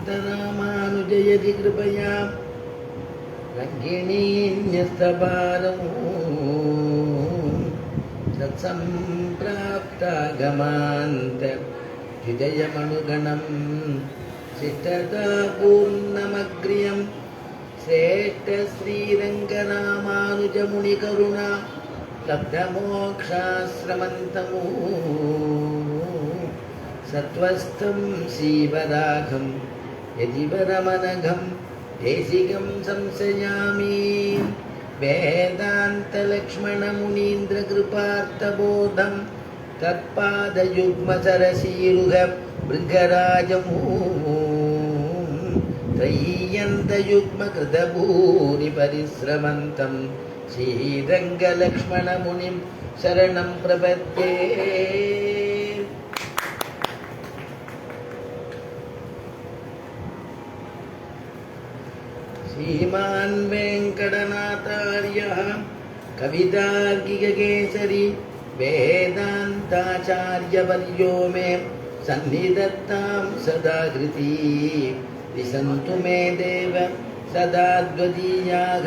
श्रीमद्वेदान्तरामानुजयति कृपया रङ्गिणीन्यस्तपालमो तत्सम्प्राप्तागमान्त हृदयमनुगणं शिष्टतापूर्णमग्र्यं श्रेष्ठश्रीरङ्गरामानुजमुनिकरुणा लब्धमोक्षाश्रमन्तमो सत्त्वस्थं श्रीवराघं यतिवरमनघं देशिकं संशयामि वेदान्तलक्ष्मणमुनीन्द्रकृपार्थबोधं तत्पादयुग्मसरसीरुह भृङ्गराजमो त्रय्यन्तयुग्मकृतभूरिपरिश्रमन्तं श्रीरङ्गलक्ष्मणमुनिं शरणं प्रपद्ये। श्रीमान् वेङ्कटनाथार्यः कवितार्किककेसरी वेदान्ताचार्यवर्यो मे सन्निधत्तां सदा कृती दिशन्तु मे देव सदा द्वदीयाः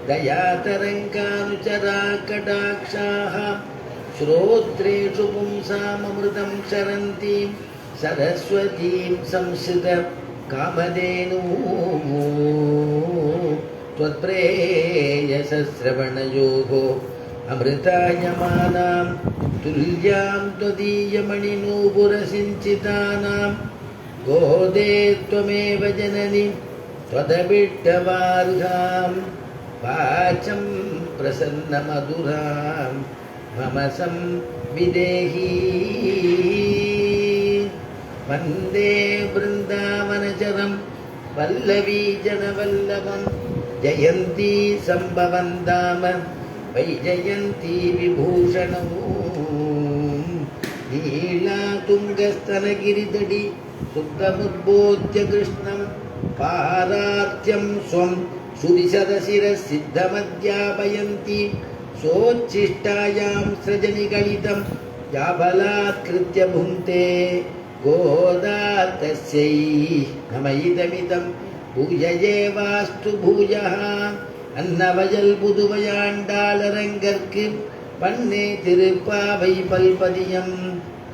दयातरङ्गानुचरा कटाक्षाः श्रोत्रेषु पुंसाममृतं क्षरन्तीं सरस्वतीं संस्कृत कामधेनुः त्वत्प्रेयसश्रवणयोः अमृतायमानां तुल्यां त्वदीयमणिनूपुरसिञ्चितानां गोदे त्वमेव जननि त्वदभिष्टवार्हां वाचं प्रसन्नमधुरां मम संविदेहि। वन्दे वृन्दावनचरं वल्लवीजनवल्लभं जयन्ती सम्भवं धाम वैजयन्ती विभूषणं नीलातुङ्गस्तनगिरितटी सुप्तमुद्बोध्य कृष्णं पारार्त्यं स्वं सुरिशरशिरसिद्धमध्यापयन्ती सोच्छिष्टायां सृजनिगलितं याबलात्कृत्य भुङ्क्ते गोदा तस्यै नमैदमिदं भूययेवास्तु भूयः अन्नवयல் புதுவையாண்டாளரங்கற்கு பண்ணே திருப்பாவை பல்பதியம்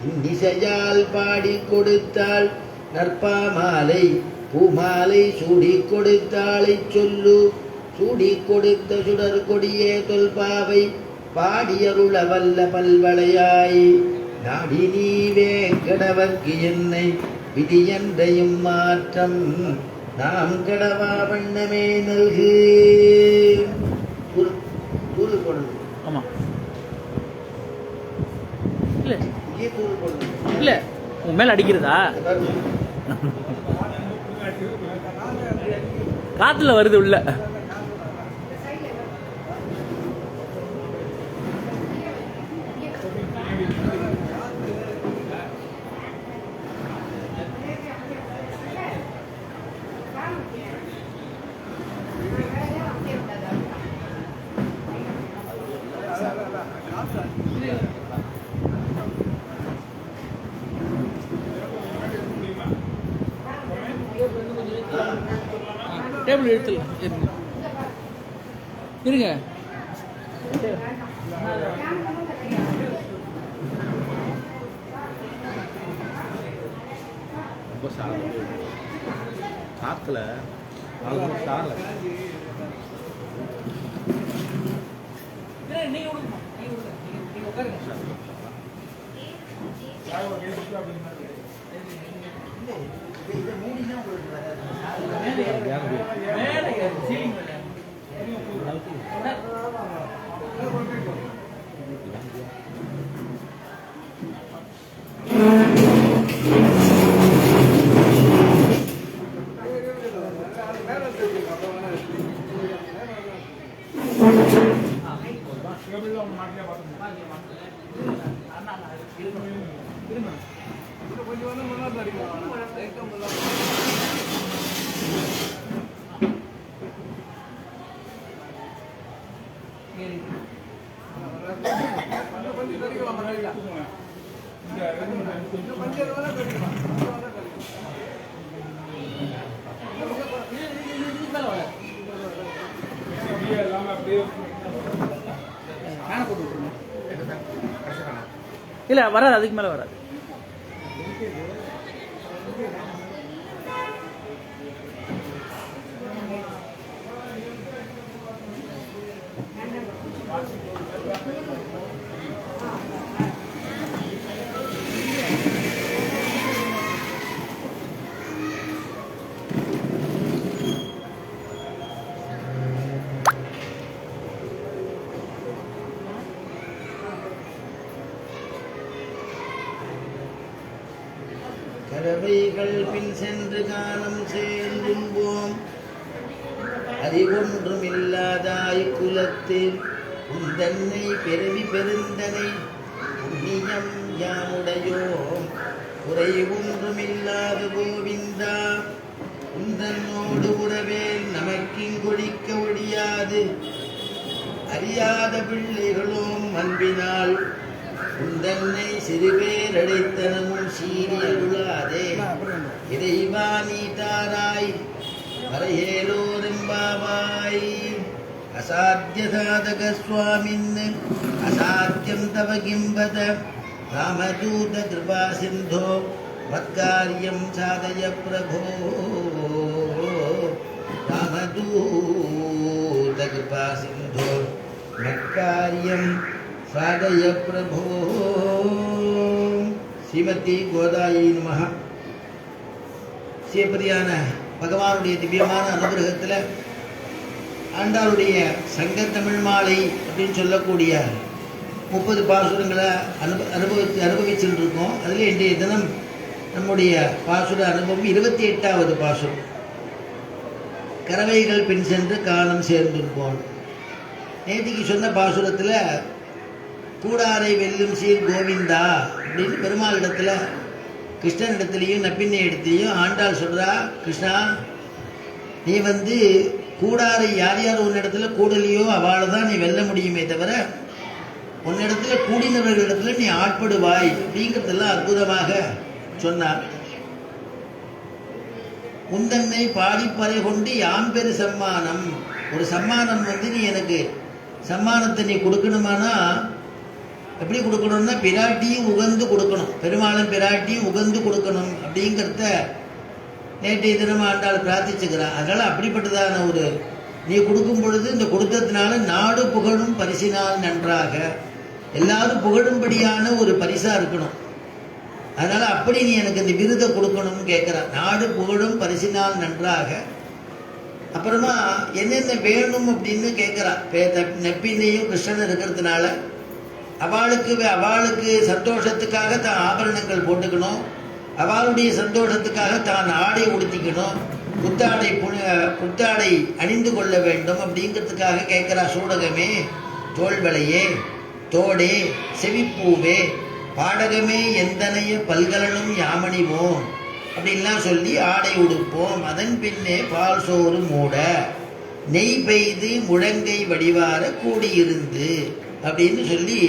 இன்னிசையால் பாடி கொடுத்தாள் நற்பாமாலை பூமாலை சூடி கொடுத்தாளை சொல்லு சூடி கொடுத்த சுடர் கொடியே தொல்பாவை பாடியருள வல்ல பல்வளையாய் நாடி நீ வேங்கடவர்க்கு என்னை விதியன்றையும் மாற்றம் நாம் கடவா வண்ணமே நல்கு. தூள் போடணும். ஆமாம் இல்லை இல்லை உன் மேலே அடிக்கிறதா காத்துல வருது உள்ள. டேபிள் எடுத்துல இருங்க. ரொம்ப சாக்கல சாகல நீங்க உட்காருங்க. ஃபேனை போட்டு விட்டுருங்க. இல்லை வராது, அதுக்கு மேலே வராது. கரவைகள் பின் சென்று காலம் சேர்ந்தும்போம் அறிவொன்றும் இல்லாதாய் குலத்தில் உந்தன்னை பிறவி பெருந்தனை புண்ணியம் யாமுடையோம் குறை ஒன்றும் இல்லாத கோவிந்தா உந்தன்னோடு உறவேல் நமக்கிங்கொழிக்க ஒழியாது அறியாத பிள்ளைகளோம் அன்பினால் உந்தன்னை சிறுபேர் அடைத்தனமும் சீறி அருளாதே இறைவா நீ தாராய் வரையேலோரெம்பாவாய் அசாத்திய சாதக சுவாமின் அசாத்தியம் தவ கிம்பத ராமதூத கிருபா சிந்தோ மத்காரியம் சாதய பிரபோ ராமதூத கிருபா சிந்தோ மத்காரியம் சாதய பிரபோ. ஸ்ரீமதி கோதாயை நமஹ. சிவபதியான பகவானுடைய திவ்யமான அனுகிரகத்தில் ஆண்டாளுடைய சங்கத்தமிழ் மாலை அப்படின்னு சொல்லக்கூடிய 30 பாசுரங்களை அனுபவிச்சுட்டு இருக்கோம். அதில் இன்றைய தினம் நம்முடைய பாசுர அனுபவம் 28வது பாசுரம். கறவைகள் பின் சென்று காலம் சேர்ந்திருப்போம். நேற்றுக்கு சொன்ன பாசுரத்தில் கூடாரை வெல்லும் சீர் கோவிந்தா அப்படின்னு பெருமாளிடத்தில் கிருஷ்ணனிடத்துலையும் நப்பின்னை இடத்துலையும் ஆண்டாள் சொல்கிறா, கிருஷ்ணா நீ கூடாரை யார் யார் உன்னிடத்துல கூடலையோ அவளை தான் நீ வெல்ல முடியுமே தவிர உன்னிடத்துல கூடினவர்களிடத்துல நீ ஆட்படுவாய் அப்படிங்கிறதெல்லாம் அற்புதமாக சொன்னார். உந்தன்னை பாடிப்பறை கொண்டு யாம் பெரு சம்மானம். ஒரு சம்மானம் நீ எனக்கு சம்மானத்தை நீ கொடுக்கணுமானா எப்படி கொடுக்கணும்னா பிராட்டியும் உகந்து கொடுக்கணும், பெருமாளும் பிராட்டியும் உகந்து கொடுக்கணும் அப்படிங்கிறத நேற்றைய தினம் ஆண்டாள் பிரார்த்திச்சுக்கிறான். அதனால் அப்படிப்பட்டதான ஒரு நீ கொடுக்கும் பொழுது இந்த கொடுத்ததுனால நாடு புகழும் பரிசினால் நன்றாக எல்லாரும் புகழும்படியான ஒரு பரிசாக இருக்கணும். அதனால் அப்படி நீ எனக்கு இந்த விருதை கொடுக்கணும்னு கேட்குறான். நாடு புகழும் பரிசினால் நன்றாக. அப்புறமா என்னென்ன வேணும் அப்படின்னு கேட்குறான். நெப்பின்னையும் கிருஷ்ணன் இருக்கிறதுனால அவளுக்கு சந்தோஷத்துக்காக தான் ஆபரணங்கள் போட்டுக்கணும், அவளுடைய சந்தோஷத்துக்காக தான் ஆடை உடுத்திக்கணும், புத்தாடை அணிந்து கொள்ள வேண்டும் அப்படிங்கிறதுக்காக கேட்குறா. சூடகமே, தோள்வளையே, தோடே, செவிப்பூவே, பாடகமே எந்தனைய பல்கலனும் யாமணிவோம் அப்படின்லாம் சொல்லி ஆடை உடுப்போம். அதன் பின்னே பால் சோறு மூட நெய் பெய்து முழங்கை வடிவார கூடியிருந்து அப்படின்னு சொல்லி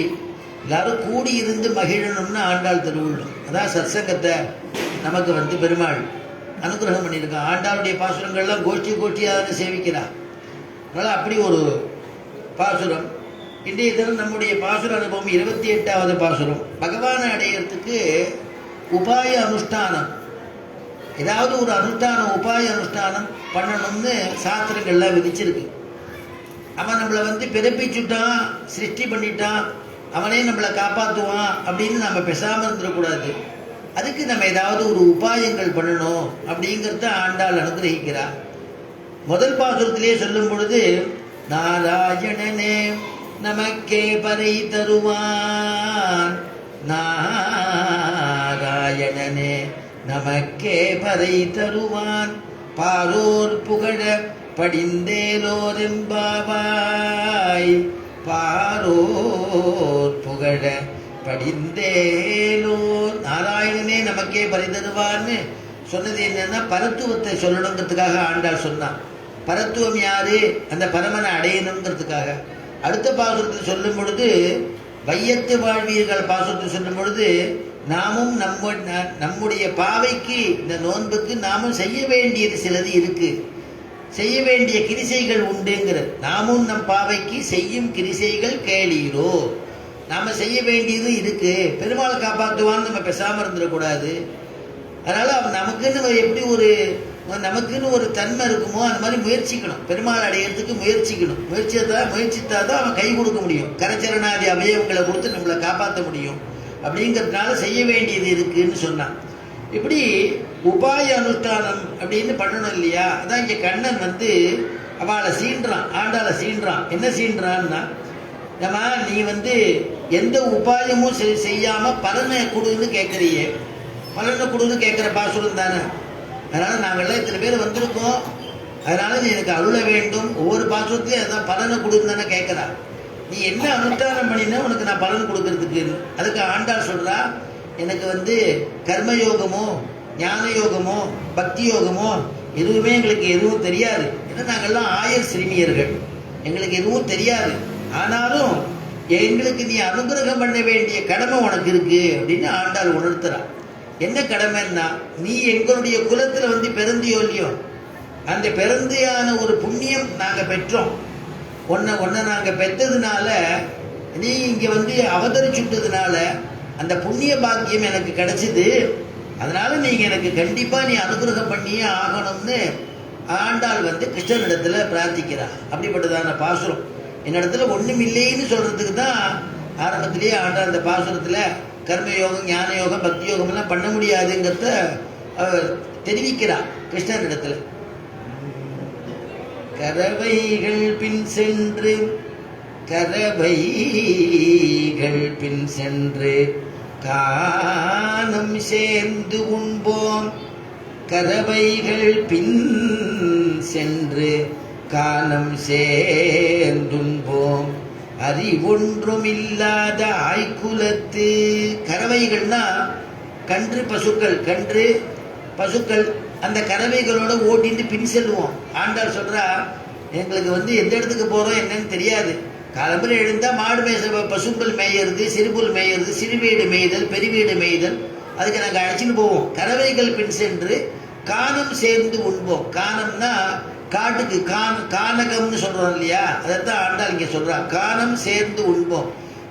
எல்லாரும் கூடியிருந்து மகிழணும்னு ஆண்டாள் திருவுள்ளம். அதான் சத்சங்கத்தை நமக்கு பெருமாள் அனுகிரகம் பண்ணியிருக்கான். ஆண்டாளுடைய பாசுரங்கள்லாம் கோஷ்டியாக சேவிக்கிறார். அதனால் அப்படி ஒரு பாசுரம். இன்றைய தினம் நம்முடைய பாசுர அனுபவம் 28வது பாசுரம். பகவானை அடையிறதுக்கு உபாய அனுஷ்டானம், ஏதாவது ஒரு அனுஷ்டானம் உபாய அனுஷ்டானம் பண்ணணும்னு சாஸ்திரங்கள்லாம் விதிச்சிருக்கு. அவன் நம்மளை பிறப்பிச்சுட்டான், சிருஷ்டி பண்ணிட்டான், அவனே நம்மளை காப்பாற்றுவான் அப்படின்னு நம்ம பேசாமல் இருந்துடக்கூடாது. அதுக்கு நம்ம ஏதாவது ஒரு உபாயங்கள் பண்ணணும் அப்படிங்கிறத ஆண்டாள் அனுகிரகிக்கிறார். முதல் பாசுரத்திலே சொல்லும் பொழுது நாராயணனே நமக்கே பறை தருவான், நாராயணனே நமக்கே பறை தருவான், பாரோர் புகழ படிந்தேலோரெம்பாவாய், பாரோர் புகழ படிந்தேலோர். நாராயணனே நமக்கே பறை தருவான்னு சொன்னது என்னன்னா பரத்துவத்தை சொல்லணுங்கிறதுக்காக ஆண்டாள் சொன்னான். பரத்துவம் யாரு? அந்த பரமனை அடையணுங்கிறதுக்காக. அடுத்த பாசுரத்தில் சொல்லும் பொழுது வையத்து வாழ்வீர்கள் பாசுரத்தில் சொல்லும் பொழுது நாமும் நம்முடைய பாவைக்கு இந்த நோன்புக்கு நாமும் செய்ய வேண்டியது சிலது இருக்கு. செய்ய வேண்டிய கிரிசைகள் உண்டுங்கிறது. நாமும் நம் பாவைக்கு செய்யும் கிரிசைகள் கேளீரோ. நாம செய்ய வேண்டியது இருக்கு. பெருமாளை காப்பாற்றுவான்னு நம்ம பேசாம இருந்துடக்கூடாது. அதனால அவன் நமக்குன்னு எப்படி ஒரு நமக்குன்னு ஒரு தன்மை இருக்குமோ அந்த மாதிரி முயற்சிக்கணும். பெருமாள் அடையிறதுக்கு முயற்சிக்கணும். முயற்சித்தாதான் அவன் கை கொடுக்க முடியும். கரச்சரணாதி அவயவங்களை கொடுத்து நம்மளை காப்பாற்ற முடியும். அப்படிங்கிறதுனால செய்ய வேண்டியது இருக்குன்னு சொன்னான். இப்படி உபாய அனுஷ்டானம் அப்படின்னு பண்ணணும் இல்லையா? அதான் இங்க கண்ணன் அவளை சீன்றான், ஆண்டாளை சீன்றான். என்ன சீன்றான்னா, நீ எந்த உபாயமும் செய்யாம பலனை கொடுன்னு கேட்கறியே, பலனை கொடுன்னு கேட்கிற பாசுரம் தானே. அதனால நாங்கள்லாம் இத்தனை பேர் வந்திருக்கோம், அதனால நீ எனக்கு அருள வேண்டும். ஒவ்வொரு பாசுரத்தையும் அதான் பலனை கொடுன்னு தானே கேட்கிறா. நீ என்ன அனுஷ்டானம் பண்ணினா உனக்கு நான் பலன் கொடுக்கறதுக்கு. அதுக்கு ஆண்டாள் சொல்றா, எனக்கு கர்மயோகமோ ஞான யோகமோ பக்தி யோகமோ எதுவுமே எங்களுக்கு எதுவும் தெரியாது. ஏன்னா நாங்கள்லாம் ஆயர் சிறுமியர்கள், எங்களுக்கு எதுவும் தெரியாது. ஆனாலும் எங்களுக்கு நீ அனுகிரகம் பண்ண வேண்டிய கடமை உனக்கு இருக்கு அப்படின்னு ஆண்டாள் உணர்த்துறா. என்ன கடமைன்னா, நீ எங்களுடைய குலத்துல பிறந்தியோ இல்லையோ, அந்த பிறந்தையான ஒரு புண்ணியம் நாங்க பெற்றோம். ஒன்ன நாங்க பெற்றதுனால, நீ இங்க அவதரிச்சுட்டதுனால அந்த புண்ணிய பாக்கியம் எனக்கு கிடைச்சது. அதனால நீங்க எனக்கு கண்டிப்பா நீ அனுகிரகம் பண்ணியே ஆகணும்னு ஆண்டாள் கிருஷ்ணனிடத்துல பிரார்த்திக்கிறா. அப்படிப்பட்டதான பாசுரம். என்னிடத்துல ஒண்ணும் இல்லைன்னு சொல்றதுக்கு தான் ஆரம்பத்திலேயே ஆண்டாள் அந்த பாசுரத்துல கர்மயோகம் ஞான யோகம் பக்தி யோகம் எல்லாம் பண்ண முடியாதுங்கிறத தெரிவிக்கிறா கிருஷ்ணனிடத்துல. கரவைகள் பின் சென்று கானம் சேர்ந்து உண்போம். கரவைகள் பின் சென்று கானம் சேர்ந்துண்போம். அறிவொன்றும் இல்லாத ஆய்குலத்து. கறவைகள்னா கன்று பசுக்கள் அந்த கறவைகளோட ஓட்டிட்டு பின் செல்லுவோம். ஆண்டாள் சொல்றா, எங்களுக்கு எந்த இடத்துக்கு போறோம் என்னன்னு தெரியாது. காலம்பரை எழுந்தா மாடு பசுக்கள் மேயறது, சிறுபுல் மேயறது, சிறுவீடு மேய்தல், பெருவீடு மேய்தல், அதுக்கு நாங்கள் அழைச்சின்னு போவோம். கறவைகள் பின் சென்று கானம் சேர்ந்து உண்போம். கானம்னா காட்டுக்கு கானகம்னு சொல்றோம் இல்லையா, அதைத்தான் ஆண்டாள் இங்க சொல்றா. கானம் சேர்ந்து உண்போம்.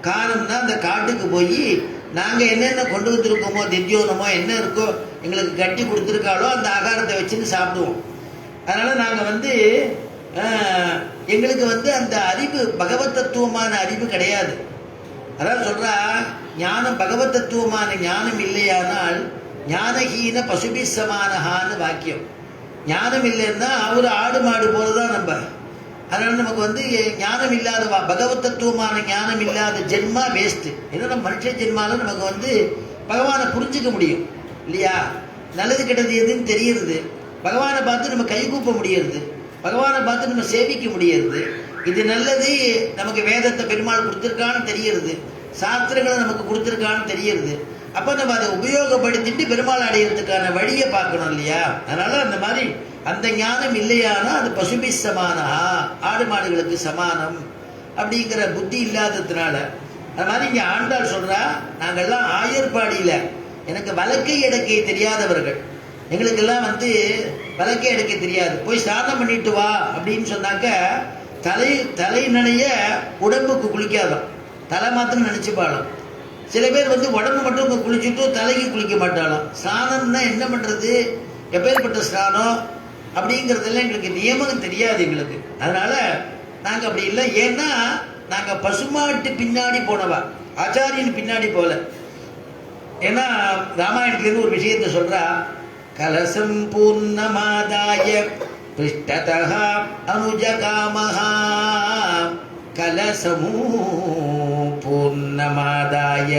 கானம்னா அந்த காட்டுக்கு போய் நாங்க என்னென்ன கொண்டு வந்திருக்கோமோ, தித்யோனமோ என்ன இருக்கோ எங்களுக்கு கட்டி கொடுத்துருக்காளோ அந்த ஆகாரத்தை வச்சுன்னு சாப்பிடுவோம். அதனால நாங்க எங்களுக்கு அந்த அறிவு பகவத் தத்துவமான அறிவு கிடையாது. அதான் சொல்றா, ஞானம் பகவத் தத்துவமான ஞானம் இல்லையானால் ஞானஹீன பசுபி சமானஹான்னு வாக்கியம். ஞானம் இல்லைன்னா ஒரு ஆடு மாடு போலதான் நம்ம. அதனால நமக்கு ஞானம் இல்லாத பகவத் தத்துவமான ஞானம் இல்லாத ஜென்மா வேஸ்ட். ஏன்னா நம்ம மனுஷ ஜென்மால நமக்கு பகவானை புரிஞ்சுக்க முடியும் இல்லையா? நல்லது கெட்டது எதுன்னு தெரியுது. பகவானை பார்த்து நம்ம கைகூப்ப முடியறது, பகவானை பார்த்து நம்ம சேவிக்க முடியறது. இது நல்லது, நமக்கு வேதத்தை பெருமாள் கொடுத்துருக்கான்னு தெரியறது, சாஸ்திரங்களை நமக்கு கொடுத்துருக்கான்னு தெரியறது. அப்ப நம்ம அதை உபயோகப்படுத்திட்டு பெருமாள் அடையிறதுக்கான வழியை பார்க்கணும் இல்லையா? அதனால அந்த மாதிரி அந்த ஞானம் இல்லையானா அது பசுபி சமானா, ஆடு மாடுகளுக்கு சமானம் அப்படிங்கிற புத்தி இல்லாததுனால. அது மாதிரி இங்க ஆண்டாள் சொல்றா, நாங்கள்லாம் ஆயர்பாடியில எனக்கு வழக்கை எடக்கை தெரியாதவர்கள். எங்களுக்கெல்லாம் வழக்கை எடுக்க தெரியாது. போய் ஸ்நானம் பண்ணிட்டு வா அப்படின்னு சொன்னாக்க தலை நனைய உடம்புக்கு குளிக்காதான், தலை மாத்திரம் நினைச்சுப்பாலும். சில பேர் உடம்பு மட்டும் குளிச்சுட்டு தலைக்கு குளிக்க மாட்டாலும். ஸ்நானம்னா என்ன பண்றது, எப்பேற்பட்ட ஸ்நானம் அப்படிங்கிறதெல்லாம் எங்களுக்கு நியமம் தெரியாது எங்களுக்கு. அதனால நாங்க அப்படி இல்லை. ஏன்னா நாங்க பசுமாட்டு பின்னாடி போனவா, ஆச்சாரியன் பின்னாடி போல. ஏன்னா ராமாயணத்துலேருந்து ஒரு விஷயத்த சொல்றா, கலசம் பூர்ணமாதாய பிருஷ்டதः அனுஜகாமஹ. கலசமூ பூர்ணமாதாய,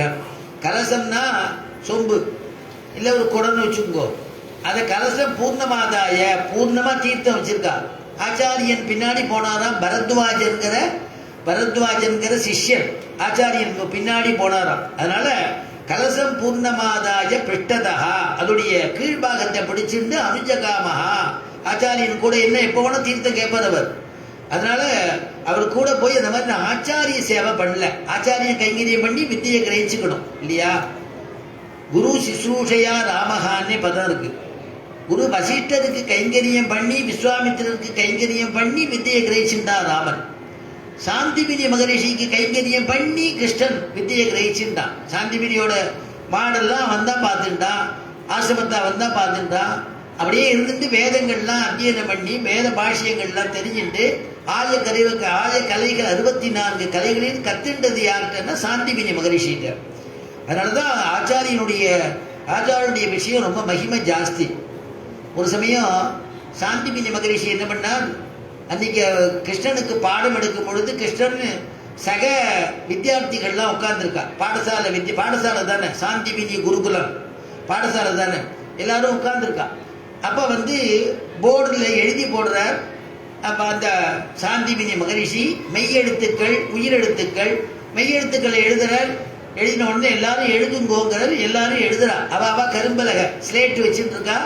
கலசம்னா சொம்பு இல்லை ஒரு குடம்னு வச்சுக்கோ. அதை கலசம் பூர்ணமாதாய, பூர்ணமா தீர்த்தம் வச்சிருக்கா. ஆச்சாரியன் பின்னாடி போனாராம். பரத்வாஜன்கிற சிஷ்யன் ஆச்சாரியன் பின்னாடி போனாராம். அதனால கலசம் பூர்ணமாதாய பிருஷ்டதா, அதோடைய கீழ்பாகத்தை பிடிச்சிருந்து அனுஜகாமஹா, ஆச்சாரியன் கூட என்ன எப்போ வேணா தீர்த்தம் கேட்பார் அவர். அதனால அவர் கூட போய் அந்த மாதிரி நான் ஆச்சாரிய சேவை பண்ணல, ஆச்சாரிய கைங்கரியம் பண்ணி வித்தியை கிரகிச்சுக்கணும் இல்லையா? குரு சிசுஷையா ராமஹான்னே பதம் இருக்கு. குரு வசிஷ்டருக்கு கைங்கரியம் பண்ணி விஸ்வாமித்திரருக்கு கைங்கரியம் பண்ணி வித்தையை கிரகிச்சுட்டா ராமன். சாந்திபினி மகரிஷிக்கு கைங்கரியம் பண்ணி கிருஷ்ணன் வித்தையை கிரகிச்சுட்டான். சாந்திபினியோட மாடெல்லாம் வந்தா பார்த்துட்டான், ஆசிரமத்தா வந்தா பார்த்துட்டான். அப்படியே இருந்துட்டு வேதங்கள்லாம் அத்தியனம் பண்ணி வேத பாஷ்யங்கள்லாம் தெரிஞ்சுட்டு ஆய கலைகள் 64 கலைகளையும் கத்துண்டது யார்கிட்டன்னா சாந்திபினி மகரிஷிட்ட. அதனாலதான் ஆச்சாரியனுடைய விஷயம் ரொம்ப மகிமை ஜாஸ்தி. ஒரு சமயம் சாந்திபினி மகரிஷி என்ன பண்ணார், அன்னைக்கு கிருஷ்ணனுக்கு பாடம் எடுக்கும் பொழுது கிருஷ்ணன் சக வித்தியார்த்திகள்லாம் உட்கார்ந்துருக்கா. பாடசாலை தானே, சாந்திபினி குருகுலம் பாடசாலை தானே, எல்லாரும் உட்கார்ந்துருக்கா. அப்ப போர்டில் எழுதி போடுறார். அப்ப அந்த சாந்திபினி மகரிஷி மெய்யெழுத்துக்கள் உயிரெழுத்துக்கள் மெய்யெழுத்துக்களை எழுதுறார். எழுதின உடனே எல்லாரும் எழுதுங்கோங்கிறார். எல்லாரும் எழுதுறா. அவ கரும்பலக ஸ்லேட் வச்சுட்டு இருக்கா,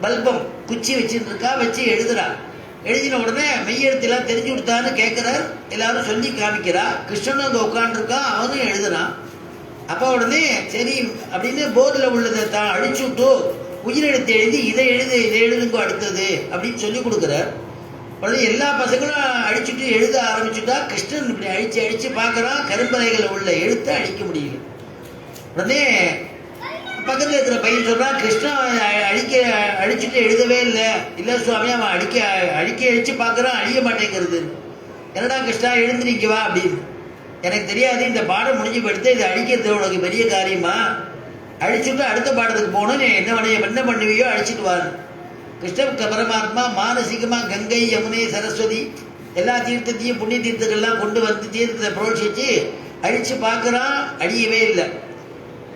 பல்பம் குச்சி வச்சுட்டு இருக்கா, வச்சு எழுதுறா. எழுதின உடனே மெய்யெழுத்தெல்லாம் தெரிஞ்சு கொடுத்தான்னு கேட்கிறார். எல்லாரும் சொல்லி காமிக்கிறா. கிருஷ்ணனும் அங்கே உட்காந்துருக்கா, அவனும் எழுதுறான். அப்போ உடனே சரி அப்படின்னு போர்டில் உள்ளதை தான் அழிச்சு விட்டு உயிரெழுத்து எழுதி இதை எழுதுங்கோ அடுத்தது அப்படின்னு சொல்லி கொடுக்குறார். உடனே எல்லா பசங்களும் அழிச்சுட்டு எழுத ஆரம்பிச்சுட்டா. கிருஷ்ணன் இப்படி அழிச்சு பார்க்குறான், கரும்பலைகள் உள்ள எழுத்தை அழிக்க முடியல. உடனே பக்கத்தில் இருக்கிற பையன் சொல்றான், கிருஷ்ணா அழிச்சுட்டு எழுதவே இல்லை சுவாமி, அவன் அழிச்சு பார்க்குறான், அழிய மாட்டேங்கிறது. என்னடா கிருஷ்ணா எழுந்திருக்க வா அப்படின்னு. எனக்கு தெரியாது, இந்த பாடம் முடிஞ்சு போயிடுத்து, இது அழிக்கிறது உனக்கு பெரிய காரியமா, அழிச்சுட்டு அடுத்த பாடத்துக்கு போகணும், என்ன பண்ணுவியோ அழிச்சிட்டு வாரு. கிருஷ்ண பரமாத்மா மானசீகமாக கங்கை யமுனை சரஸ்வதி எல்லா தீர்த்தத்தையும் புண்ணிய தீர்த்தங்கள்லாம் கொண்டு தீர்த்தத்தை புரோட்சிச்சு அழிச்சு பார்க்குறான், அழியவே இல்லை.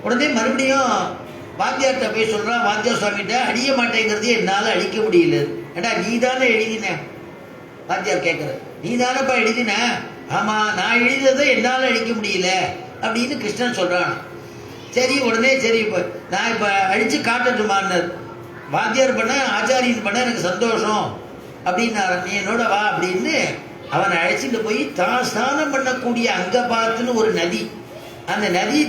உடனே மறுபடியும் வாத்தியார்கிட்ட போய் சொல்றான், வாத்தியார் சுவாமிகிட்ட அழிய மாட்டேங்கிறது என்னால் அழிக்க முடியல. ஏடா நீ தானே எழுதின? வாத்தியார் கேட்குற, நீ தானப்பா எழுதின? ஆமா, நான் எழுதினதை என்னால் அழிக்க முடியல அப்படின்னு கிருஷ்ணன் சொல்றான். சரி, உடனே சரி இப்போ நான் இப்போ அழிச்சு காட்டட்டுமான்னார். வாத்தியார் பண்ண ஆச்சாரியன் பண்ண எனக்கு சந்தோஷம் அப்படின்னாரு. நீ என்னோட வா அப்படின்னு அவனை அழைச்சிட்டு போய் தான் ஸ்நானம் பண்ணக்கூடிய அங்கபாத்துன்னு ஒரு நதி, அந்த நதி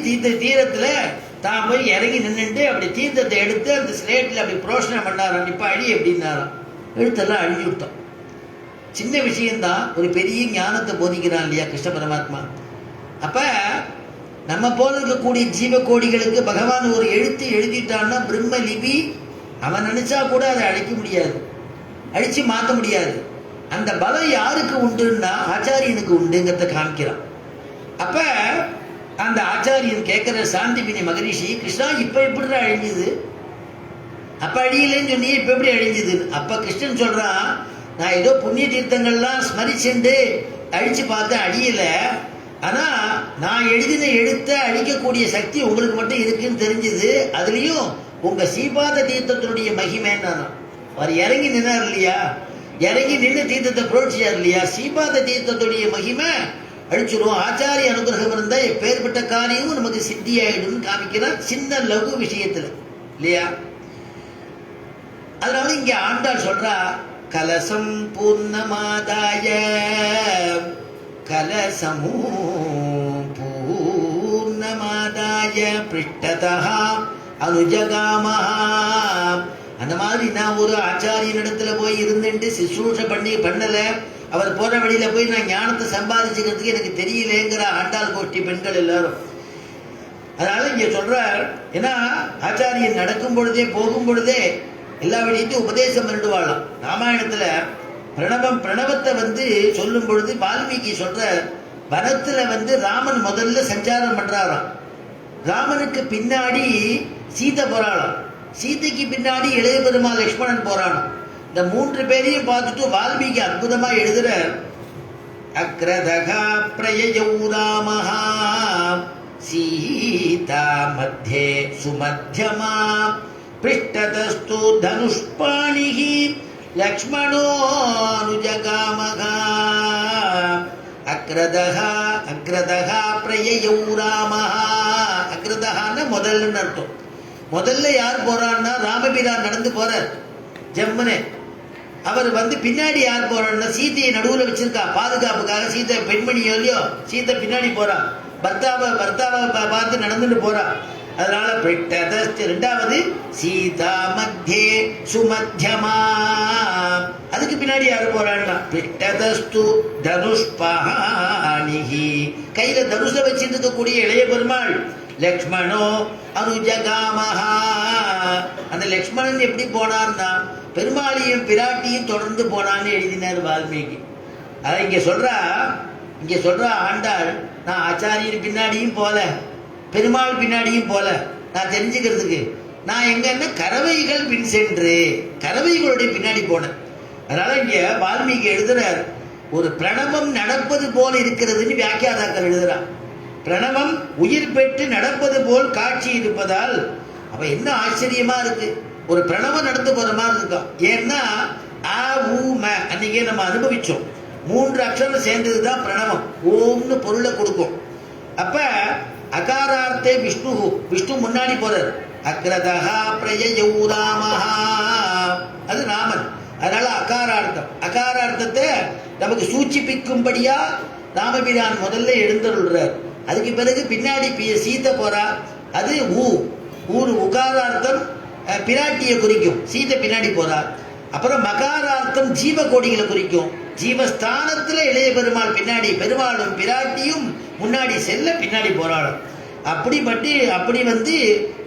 தீரத்தில் தான் போய் இறங்கி நின்றுட்டு அப்படி தீர்த்தத்தை எடுத்து அந்த ஸ்லேட்டில் அப்படி புரோஷனை பண்ணாராம். இப்போ அழி அப்படின்னாராம். எழுத்தெல்லாம் அழிஞ்சு விட்டோம். சின்ன விஷயம்தான், ஒரு பெரிய ஞானத்தை போதிக்கிறான் இல்லையா கிருஷ்ண பரமாத்மா. அப்போ நம்ம போல இருக்கக்கூடிய ஜீவகோடிகளுக்கு பகவான் ஒரு எழுத்து எழுதிட்டான்னா பிரம்ம லிபி, அவன் நினைச்சா கூட அதை அழிக்க முடியாது, அழிச்சு மாற்ற முடியாது. அந்த பலம் யாருக்கு உண்டுன்னா ஆச்சாரியனுக்கு உண்டுங்கிறத காமிக்கிறான். அப்ப அந்த ஆச்சாரியன் கேட்கிற சாந்திபினி மகரிஷி, கிருஷ்ணா இப்ப எப்படி அழிஞ்சுது? அப்ப அழியலன்னு சொன்னீங்க, இப்ப எப்படி அழிஞ்சுது? அப்ப கிருஷ்ணன் சொல்றான், நான் ஏதோ புண்ணிய தீர்த்தங்கள்லாம் ஸ்மரிச்சுண்டு அழிச்சு பார்த்தேன், அழியல. ஆனா நான் எழுதின எழுத்த அழிக்கக்கூடிய சக்தி உங்களுக்கு மட்டும் இருக்குன்னு தெரிஞ்சது. அதுலயும் உங்க சீபாத தீர்த்தத்தினுடைய மகிமைன்னு அவர் இறங்கி நின்னார் இல்லையா, இறங்கி நின்று தீர்த்தத்தை புரோட்சியார் இல்லையா, சீபாத தீர்த்தத்துடைய மகிமை அழிச்சிடும். ஆச்சாரிய அனுகிரகம் இருந்தா எப்பேற்பட்ட காரியமும் நமக்கு சித்தி ஆயிடும் காமிக்கிறார், சின்ன லகு விஷயத்துல இல்லையா. அதனால இங்க ஆண்டாள் சொல்றா, கலசம் பூர்ணமாதாய கலசமூ பூர்ணமாதாய பிருஷ்டதா அனுஜகாமஹா. அந்த மாதிரி நான் ஒரு ஆச்சாரியனிடத்துல போய் இருந்துட்டு சிசூஷ பண்ணல, அவர் போற வழியில போய் நான் ஞானத்தை சம்பாதிச்சுக்கிறதுக்கு எனக்கு தெரியலேங்கிற ஆண்டாள் கோஷ்டி பெண்கள் எல்லாரும். அதனால இங்க சொல்றார், ஏன்னா ஆச்சாரியன் நடக்கும் பொழுதே போகும் பொழுதே எல்லா வழியிட்டும் உபதேசம் பண்ணிடுவாளாம். ராமாயணத்துல பிரணவத்தை சொல்லும் பொழுது வால்மீகி சொல்ற, வனத்துல ராமன் முதல்ல சஞ்சாரம் பண்றாராம். ராமனுக்கு பின்னாடி சீதை போறாளாம், சீதைக்கு பின்னாடி இளைய பெருமாள் லக்ஷ்மணன் போறானாம். இந்த 3 பேரையும் பார்த்துட்டு வால்மீகி அற்புதமா எழுதுற, அக்ரதகா பிரயயௌ ராமஹா சீதா மத்தியே சுமத்யமா பிருஷ்டதஸ்து தனுஷ்பாணிஹி லக்ஷ்மணோ அனுஜகாமஹா. அக்ரதகா பிரயயௌ ராமஹா. அக்ரதகான்னா முதல்ல அர்த்தம். முதல்ல யார் போறான்னா ராமபிரான் நடந்து போறார் ஜம்முனே. அவர் பின்னாடி யார் போறான்னா சீதையை நடுவில் வச்சிருக்கா பாதுகாப்புக்காக. சீதை பெண்மணியோ இல்லையோ, சீதை பின்னாடி போறா, பர்த்தாவை பார்த்து நடந்துட்டு போறா. அதனால பிட்டதஸ்து. ரெண்டாவது சீதா மத்தியே சுமத்தியமா. அதுக்கு பின்னாடி யாரு போறான்னா பிட்டதஸ்து தனுஷ்பாணிஹி. கையில தனுஷ வச்சிட்டு இருக்கக்கூடிய இளைய பெருமாள் லக்ஷ்மணோ அனுஜகாமஹா. அந்த லக்ஷ்மணன் எப்படி போனான்னா பெருமாளையும் பிராட்டியும் தொடர்ந்து போனான்னு எழுதினார் வால்மீகி. அதை இங்க சொல்றா ஆண்டாள், நான் ஆச்சாரியர் பின்னாடியும் போல பெருமாள் பின்னாடியும் போல, நான் தெரிஞ்சுக்கிறதுக்கு நான் எங்கன்னா கறவைகள் பின் சென்று கறவைகளுடைய பின்னாடி போனேன். அதனால இங்க வால்மீகி எழுதுறார், ஒரு பிரணவம் நடப்பது போல இருக்கிறதுன்னு வியாக்கியாதாக்கள் எழுதுறார். பிரணவம் உயிர் பெற்று நடப்பது போல் காட்சி இருப்பதால் அப்ப என்ன ஆச்சரியமா இருக்கு, ஒரு பிரணவம் நடந்து போற மாதிரி இருக்கும். ஏன்னா ஆ ஊ ம அன்னைக்கே நம்ம அனுபவிச்சோம், 3 அக்ஷரம் சேர்ந்ததுதான் பிரணவம், ஓம்னு பொருளை கொடுக்கும். அப்ப அகாரார்த்தே விஷ்ணு முன்னாடி போறார். அக்ரதஹா பிரயௌராமஹா, அது ராமன். அதனால அகாரார்த்தத்தை நமக்கு சூச்சிப்பிக்கும்படியா ராமபிரான் முதல்ல எழுந்தருள்றார். அதுக்கு பிறகு பின்னாடி சீதை போறா, அது ஊரு உகாரார்த்தம் பிராட்டியை குறிக்கும், சீதை பின்னாடி போறார். அப்புறம் மகாரார்த்தம் ஜீவகோடிகளை குறிக்கும், ஜீவஸ்தானத்துல இளைய பெருமாள் பின்னாடி, பெருமாளும் பிராட்டியும் முன்னாடி செல்ல பின்னாடி போராடும். அப்படி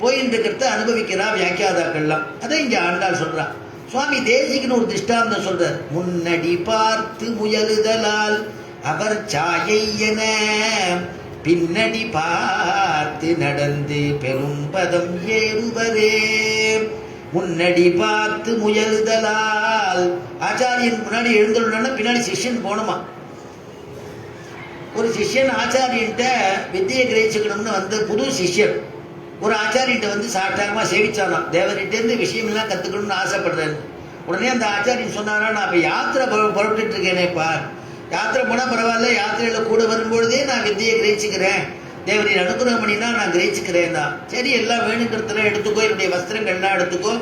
போயிட்டு இருக்கிறத அனுபவிக்கிறா வியாக்கியாதாக்கள்லாம். அதை இங்க ஆண்டாள் சொல்றா. சுவாமி தேசிகன்னு ஒரு திருஷ்டாந்தம் சொல்றார். முன்னடி பார்த்து முயலுதலால் அவர் சாயை என பின்னடி பார்த்து நடந்து பெரும் பதம் ஏறுவரே. முன்னடி பார்த்து முயலுதலால், ஆச்சாரியன் முன்னாடி எழுந்துள்ளனா பின்னாடி சிஷ்யன் போனோமா. ஒரு சிஷ்யன் ஆச்சாரியன்ட்ட வித்தியை கிரகிச்சுக்கணும்னு வந்து புது சிஷ்யன் ஒரு ஆச்சாரியன்ட்ட வந்து சாட்டாகமா சேவிச்சானாம். தேவர்கிட்ட இருந்து விஷயம் எல்லாம் கத்துக்கணும்னு ஆசைப்படுறேன். உடனே அந்த ஆச்சாரியன் சொன்னாரா, நான் இப்ப யாத்திரை புறப்பட்டு இருக்கேனேப்பா, யாத்திரை போனா பரவாயில்ல, யாத்திரையில கூட வரும்பொழுதே நான் வித்தியை கிரகிச்சுக்கிறேன், தேவரின் அனுகிரகம் பண்ணினா நான் கிரகிச்சுக்கிறேன் தான். சரி, எல்லாம் வேணுங்கிறதுல எடுத்துக்கோ, என்னுடைய வஸ்திரங்கள்லாம் எடுத்துக்கோ,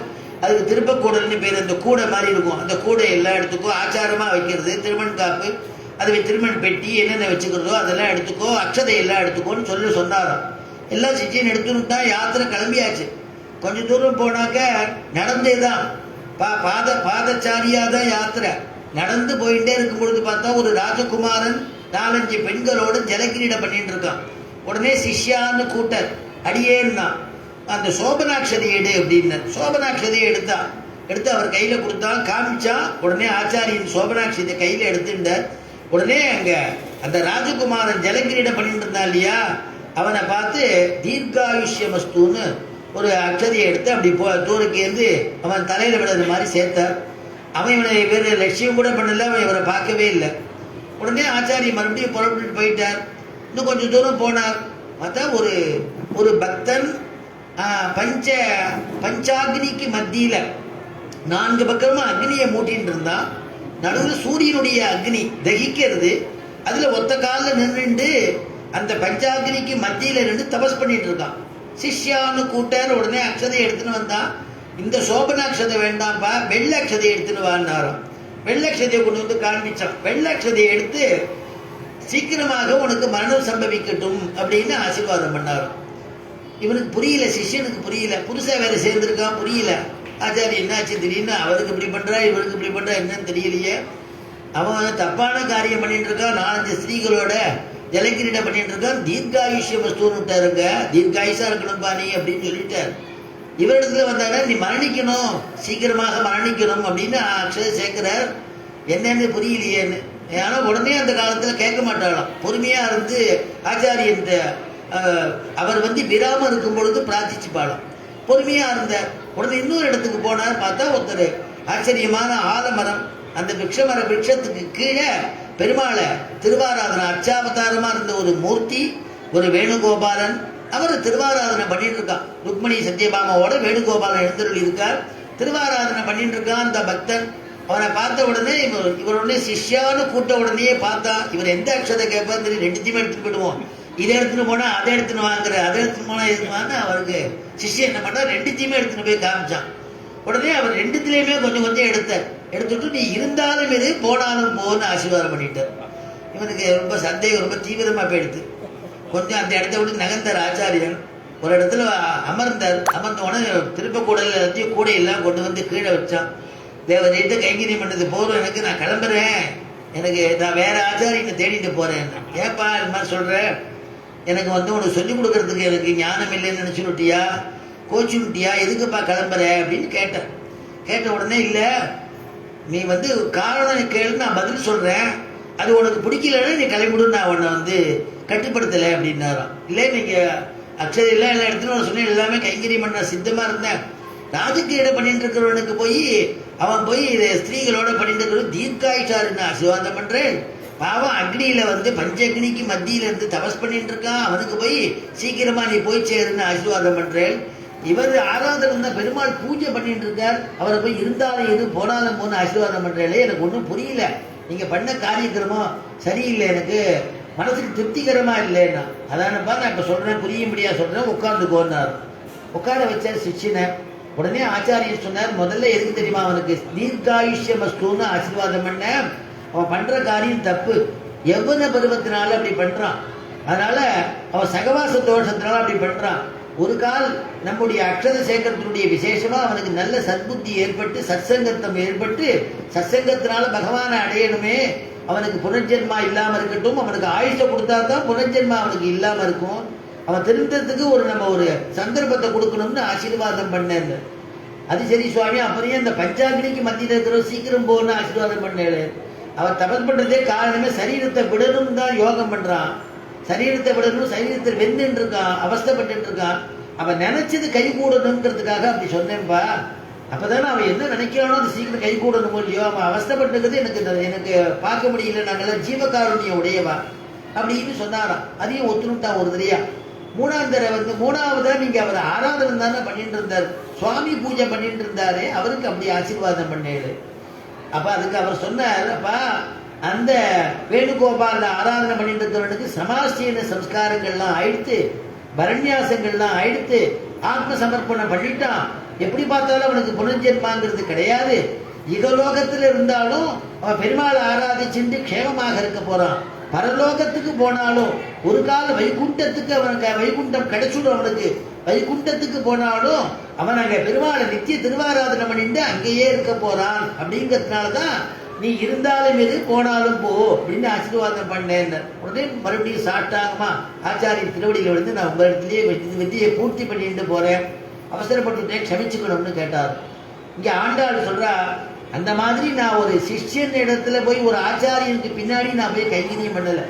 அதுக்கு திருப்பக்கூடல்னு பேர், அந்த கூடை மாதிரி இருக்கும், அந்த கூடை எல்லாம் எடுத்துக்கோ, ஆச்சாரமா வைக்கிறது, திருமண் காப்பு, அது திருமண் பெட்டி என்னென்ன வச்சுக்கிறதோ அதெல்லாம் எடுத்துக்கோ, அக்ஷதை எல்லாம் எடுத்துக்கோன்னு சொன்னாராம். எல்லாம் சிச்சின்னு எடுத்துன்னு தான் யாத்திரை கிளம்பியாச்சு. கொஞ்சம் தூரம் போனாக்க நடந்தே தான், பாதச்சாரியா தான் யாத்திரை. நடந்து போயிட்டே இருக்கும் பொழுது பார்த்தா ஒரு ராஜகுமாரன் 4-5 பெண்களோட ஜலக்கிரீடை பண்ணிட்டு இருக்கான். உடனே சிஷ்யான்னு கூட்டர், அடியேன்னா அந்த சோபனாட்சதை எடு அப்படின்னு சோபனாட்சதையை எடுத்து அவர் கையில கொடுத்தான், காமிச்சான். உடனே ஆச்சாரியின் சோபனாட்சதை கையில எடுத்துட்டார். உடனே அங்க அந்த ராஜகுமாரன் ஜலக்கிரீடை பண்ணிட்டு இருந்தான் இல்லையா, அவனை பார்த்து தீர்காயுஷ்யமஸ்துன்னு ஒரு அக்ஷதையை எடுத்து அப்படி தூரக்கேந்து அவன் தலையில விடுறது மாதிரி சேர்த்தார். அவன் இவனை வேறு லட்சியம் கூட பண்ணல, அவன் இவரை பார்க்கவே இல்லை. உடனே ஆச்சாரி மறுபடியும் புறப்பட்டு போயிட்டார். இன்னும் கொஞ்சம் தூரம் போனார். பார்த்தா ஒரு பக்தன் பஞ்சாக்னிக்கு மத்தியில 4 பக்கமா அக்னியை மூட்டின்னு இருந்தான். நடுவில் சூரியனுடைய அக்னி தகிக்கிறது. அதுல ஒத்த காலில் நின்றுண்டு அந்த பஞ்சாக்னிக்கு மத்தியில நின்று தபஸ் பண்ணிட்டு இருக்கான். சிஷ்யான்னு கூட்டார். உடனே அக்ஷதையை எடுத்துன்னு வந்தான். இந்த சோபனாட்சதை வேண்டாம்பா, வெள்ளை அக்ஷதையை எடுத்துன்னு வான்னாராம். வெள்ளை அக்ஷதையை கொண்டு வந்து காண்பிச்சான். வெள்ளை அக்ஷதையை எடுத்து சீக்கிரமாக உனக்கு மரணம் சம்பவிக்கட்டும் அப்படின்னு ஆசீர்வாதம் பண்ணாராம். இவனுக்கு புரியல, சிஷ்யனுக்கு புரியல, புதுசா வேற சேர்ந்திருக்கான், புரியல. ஆச்சாரி என்னாச்சு திடீர்னு அவருக்கு இப்படி பண்றா இவருக்கு இப்படி பண்றா என்னன்னு தெரியலையே. அவன் தப்பான காரியம் பண்ணிட்டு இருக்கான், 4-5 ஸ்திரீகளோட ஜலக்கிரீடை பண்ணிட்டு இருக்கான். தீர்காயுஷ்ய வஸ்துன்னு விட்டாருங்க, தீர்காயுஷா இருக்கணும் பாணி அப்படின்னு சொல்லிட்டார். இவரிடத்துல வந்தாரு, நீ மரணிக்கணும், சீக்கிரமாக மரணிக்கணும் அப்படின்னு அக்ஷதை சேர்க்கிறார். என்னன்னு புரியலையேன்னு. ஆனா உடனே அந்த காலத்துல கேட்க மாட்டாளாம், பொறுமையா இருந்து ஆச்சாரியன் அவர் விராம இருக்கும் பொழுது பிரார்த்திச்சுப்பாளாம். பொறுமையா இருந்த உடனே இன்னொரு இடத்துக்கு போனார். பார்த்தா ஒருத்தர் ஆச்சரியமான ஆலமரம், அந்த விருட்சத்துக்கு கீழே பெருமாளை திருவாராதனை அர்ச்சாவதாரமா இருந்த ஒரு மூர்த்தி, ஒரு வேணுகோபாலன், அவர் திருவாராதனை பண்ணிட்டு இருக்கான். ருக்மணி சத்யபாமாவோட வேணுகோபாலன் எழுந்தருள் இருக்கார், திருவாராதனை பண்ணிட்டு இருக்கான். அந்த பக்தன் அவனை பார்த்த உடனே இவர் உடனே சிஷ்யான்னு கூட்ட உடனே பார்த்தா, இவர் எந்த அக்ஷதை கேட்பான்னு தெரியும், 2த்தையுமே எடுத்துட்டு போயிடுவோம். இதை எடுத்துன்னு போனா அதை எடுத்துன்னு வாங்குற, அதை எடுத்துன்னு போனா எடுத்துன்னு அவருக்கு சிஷ்யன் என்ன பண்ணா 2த்தையுமே எடுத்துன்னு போய் காமிச்சான். உடனே அவர் 2த்துலயுமே கொஞ்சம் கொஞ்சம் எடுத்துட்டு நீ இருந்தாலும் இது போனாலும் போன்னு ஆசீர்வாதம் பண்ணிட்டார். இவனுக்கு ரொம்ப சந்தேகம் ரொம்ப தீவிரமா போயிடுது. கொஞ்சம் அந்த இடத்த விட்டு நகர்ந்தார் ஆச்சாரியன். ஒரு இடத்துல அமர்ந்தார். அமர்ந்த உடனே திருப்ப கூடல எல்லாத்தையும் கூடையெல்லாம் கொண்டு வந்து கீழே வச்சான். தேவதையிட்ட கைங்கரியம் பண்ணது போதும், எனக்கு நான் கிளம்புறேன், எனக்கு நான் வேற ஆச்சாரியனை தேடிட்டு போறேன். ஏப்பா இது மாதிரி சொல்ற, எனக்கு வந்து உனக்கு சொல்லிக் கொடுக்கறதுக்கு எனக்கு ஞானம் இல்லைன்னு நினைச்சுட்டியா, கோச்சுட்டியா, எதுக்குப்பா கிளம்புற அப்படின்னு கேட்டேன். கேட்ட உடனே இல்லை, நீ வந்து காரணம் கேளு, நான் பதில் சொல்றேன், அது உனக்கு பிடிக்கலன்னா நீ கிளம்பிடும், நான் உன்னை வந்து கட்டுப்படுத்தலை அப்படின்னாராம். இல்லை நீங்க அக்ஷதையெல்லாம் எல்லா இடத்துலையும் சொன்னேன், எல்லாமே கைங்கரியம் பண்ண சித்தமா இருந்தேன். ராஜகீட பண்ணிட்டு இருக்கிறவனுக்கு போய் அவன் போய் ஸ்திரீகளோட பண்ணிட்டு இருக்கிற தீர்க்காயிட்டாருன்னு ஆசீர்வாதம் பண்றேன். பாவம் அக்னியில வந்து பஞ்சக்னிக்கு மத்தியில இருந்து தபஸ் பண்ணிட்டு இருக்கான், அவனுக்கு போய் சீக்கிரமா நீ போய் சேருன்னு ஆசீர்வாதம் பண்றேன். இவர் ஆராதனை தான் பெருமாள் பூஜை பண்ணிட்டு இருக்கார், அவரை போய் இருந்தாலும் எது போனாலும் போன்னு ஆசீர்வாதம் பண்றேன். எனக்கு ஒன்றும் புரியல, நீங்க பண்ண காரியக்கிரமம் சரியில்லை, எனக்கு மனசுக்கு திருப்திகரமா இல்லைன்னா. அதானப்பா நான் இப்ப சொல்றேன், புரியும்படியா சொல்றேன், உட்கார்ந்துக்கோன்னார். உட்கார வச்சார் சிஷ்யனை. உடனே ஆச்சாரியர் சொன்னார், முதல்ல எதுக்கு தெரியுமா அவனுக்கு தீர்காயுஷ்ய மஸ்துன்னு ஆசீர்வாதம் பண்ண, அவன் பண்ற காரியம் தப்பு, எவ்வளவு பருவத்தினால அப்படி பண்றான், அதனால அவன் சகவாச தோஷத்தினால அப்படி பண்றான். ஒரு கால் நம்முடைய அக்ஷத சேகரத்தினுடைய விசேஷமா அவனுக்கு நல்ல சத்புத்தி ஏற்பட்டு சத்சங்கத்தம் ஏற்பட்டு சத்சங்கத்தினால பகவானை அடையணுமே, அவனுக்கு புனர்ஜென்மா இல்லாம இருக்கட்டும், அவனுக்கு ஆயுஷ கொடுத்தா தான் புனர்ஜென்மா அவனுக்கு இல்லாம இருக்கும், அவன் திருந்ததுக்கு நம்ம ஒரு சந்தர்ப்பத்தை கொடுக்கணும்னு ஆசீர்வாதம் பண்ணேன். அது சரி சுவாமி, அப்புறம் இந்த பஞ்சாக்னிக்கு மத்தியில் இருக்கிற சீக்கிரம் போகணும்னு ஆசீர்வாதம் பண்ணேன். அவர் தபஸ் பண்றதே காரணமே சரீரத்தை விடணும் தான் யோகம் பண்றான், சரீரத்தை விடணும், சரீரத்தில் வெந்துட்டு இருக்கான், அவஸ்தப்பட்டு இருக்கான், அவன் நினைச்சது கை கூடணுங்கிறதுக்காக அப்படி சொன்னேன்பா. அப்பதானே அவன் என்ன நினைக்கிறானோ அது சீக்கிரம் கை கூடணும் இல்லையோ, அவன் அவஸ்தப்பட்டுக்கிறது எனக்கு பார்க்க முடியல, நாங்கெல்லாம் ஜீவகாருண்யம் உடையவா அப்படின்னு சொன்னாராம். அதையும் ஒத்துணுட்டான் ஒரு தரையா. மூணாவதா நீங்க அவர் ஆராதனை தானே பண்ணிட்டு இருந்தார், சுவாமி பூஜை பண்ணிட்டு இருந்தாரு, அவருக்கு அப்படி ஆசீர்வாதம் பண்ணேரு. அப்ப அதுக்கு அவர் சொன்னார், அப்பா அந்த வேணுகோபால ஆராதனை பண்ணிட்டு இருக்கிறவனுக்கு சமாஸ்தீன சம்ஸ்காரங்கள்லாம் ஆயிடுத்து, பரண்யாசங்கள்லாம் ஆயிடுத்து, ஆத்ம சமர்ப்பணம் பண்ணிட்டான், எப்படி பார்த்தாலும் அவனுக்கு புனர்ஜென்மாங்கிறது கிடையாது, இகலோகத்தில் இருந்தாலும் அவன் பெருமாள் ஆராதிச்சுட்டு க்ஷேமமாக இருக்க போறான், பரலோகத்துக்கு போனாலும் ஒரு கால வைகுண்டத்துக்கு அவனுக்கு வைகுண்டம் கிடைச்சுடும், அவனுக்கு வைகுண்டத்துக்கு போனாலும் அவன் அங்க பெருமாளை நித்திய திருவாராதனை பண்ணிட்டு அங்கேயே இருக்க போறான். அப்படிங்கிறதுனாலதான் நீ இருந்தாலும் எது போனாலும் போ அப்படின்னு ஆசீர்வாதம் பண்ணேன். உடனே மறுபடியும் சாட்டாங்கம்மா ஆச்சாரிய திருவடியில விழுந்து, நான் உங்க இடத்துலயே வித்தியை பூர்த்தி பண்ணிட்டு போறேன், அவசரப்பட்டுட்டேன், க்ஷமிச்சுக்கணும்னு கேட்டார். இங்க ஆண்டாள் சொல்றா, அந்த மாதிரி நான் ஒரு சிஷ்யன் இடத்துல போய் ஒரு ஆச்சாரியனுக்கு பின்னாடி நான் போய் கைங்கரியம் பண்ணல.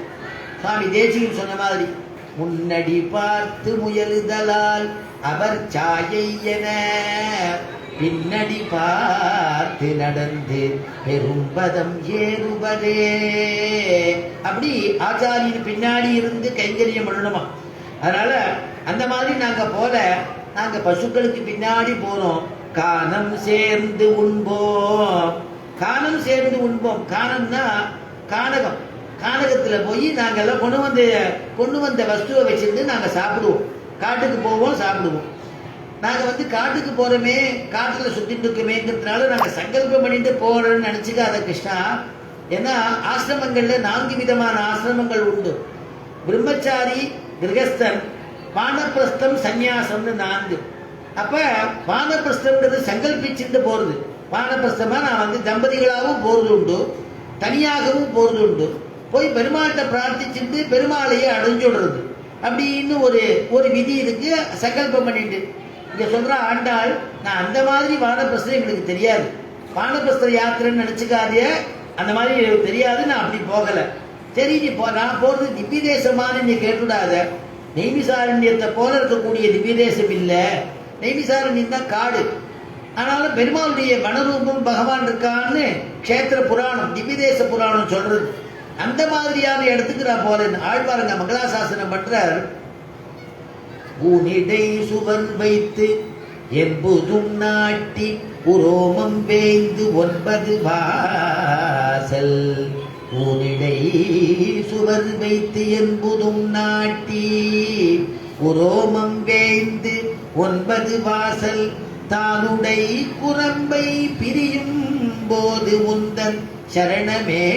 சுவாமி தேசிகன் சொன்ன மாதிரி, முன்னடி பார்த்து முயலுதலால் அவர் சாயை என பின்னடி பார்த்து நடந்து பெரும்பதம் ஏறுவதே. அப்படி ஆச்சாரியன் பின்னாடி இருந்து கைங்கரியம் பண்ணணுமா. அதனால அந்த மாதிரி நாங்க பசுக்களுக்கு பின்னாடி போறோம், கானம் சேர்ந்து உண்போம், கானம் சேர்ந்து உண்போம். கானம்னா கானகம், கானகத்துல போய் நாங்கெல்லாம் கொண்டு வந்த வஸ்துவை வச்சிருந்து நாங்க சாப்பிடுவோம், காட்டுக்கு போவோம் சாப்பிடுவோம். நாங்க காட்டுக்கு போறோமே, காட்டுல சுத்திட்டு இருக்கோமேங்கிறதுனால நாங்க சங்கல்பம் பண்ணிட்டு போறோம்னு நினைச்சுக்காத கிருஷ்ணா. ஏன்னா ஆசிரமங்கள்ல 4 விதமான ஆசிரமங்கள் உண்டு. பிரம்மச்சாரி, கிரகஸ்தன், வானப்பிரஸ்தம், சந்நியாசம்னு 4. அப்ப வானப்பிரஸ்தம்ன்றது சங்கல்பிச்சுட்டு போறது. வானப்பிரஸ்தமா நான் தம்பதிகளாகவும் போறது உண்டு, தனியாகவும் போறது உண்டு. போய் பெருமாள்கிட்ட பிரார்த்திச்சுட்டு பெருமாளையே அடைஞ்சுடுறது அப்படின்னு ஒரு விதி இருக்கு, சங்கல்பம் பண்ணிட்டு. இங்க சொல்ற ஆண்டாள், நான் அந்த மாதிரி வானப்பிரஸ்தம் எங்களுக்கு தெரியாது, வானப்பிரஸ்த யாத்திரைன்னு நினைச்சுக்காதே, அந்த மாதிரி எனக்கு தெரியாது, நான் அப்படி போகல. சரி நீ நான் போறது திவ்ய தேசமானு நீ கேட்டுடாத, நெய்மிசாரண்யத்தை போல இருக்கக்கூடிய திவ்ய தேசம் இல்ல, நெய்மிசாரண்யம் தான் காடு. ஆனாலும் பெருமாளுடைய மனரூபம் பகவான் இருக்கான்னு கஷேத்திர புராணம், திவ்ய தேச புராணம் சொல்றது. அந்த மாதிரியான இடத்துக்கு நான் போறேன். ஆழ்வாருங்க மங்களாசாசனம் பண்றார், ஊனிடை சுவர் வைத்து என்பதும் நாட்டி உரோமம் வேய்ந்து 9 வாசல், ஊனிடை சுவர் வைத்து என்பதும் நாட்டி உரோமம் வேய்ந்து 9 வாசல், தானுடை குரம்பை பிரியும் போது உந்தன் சரணமே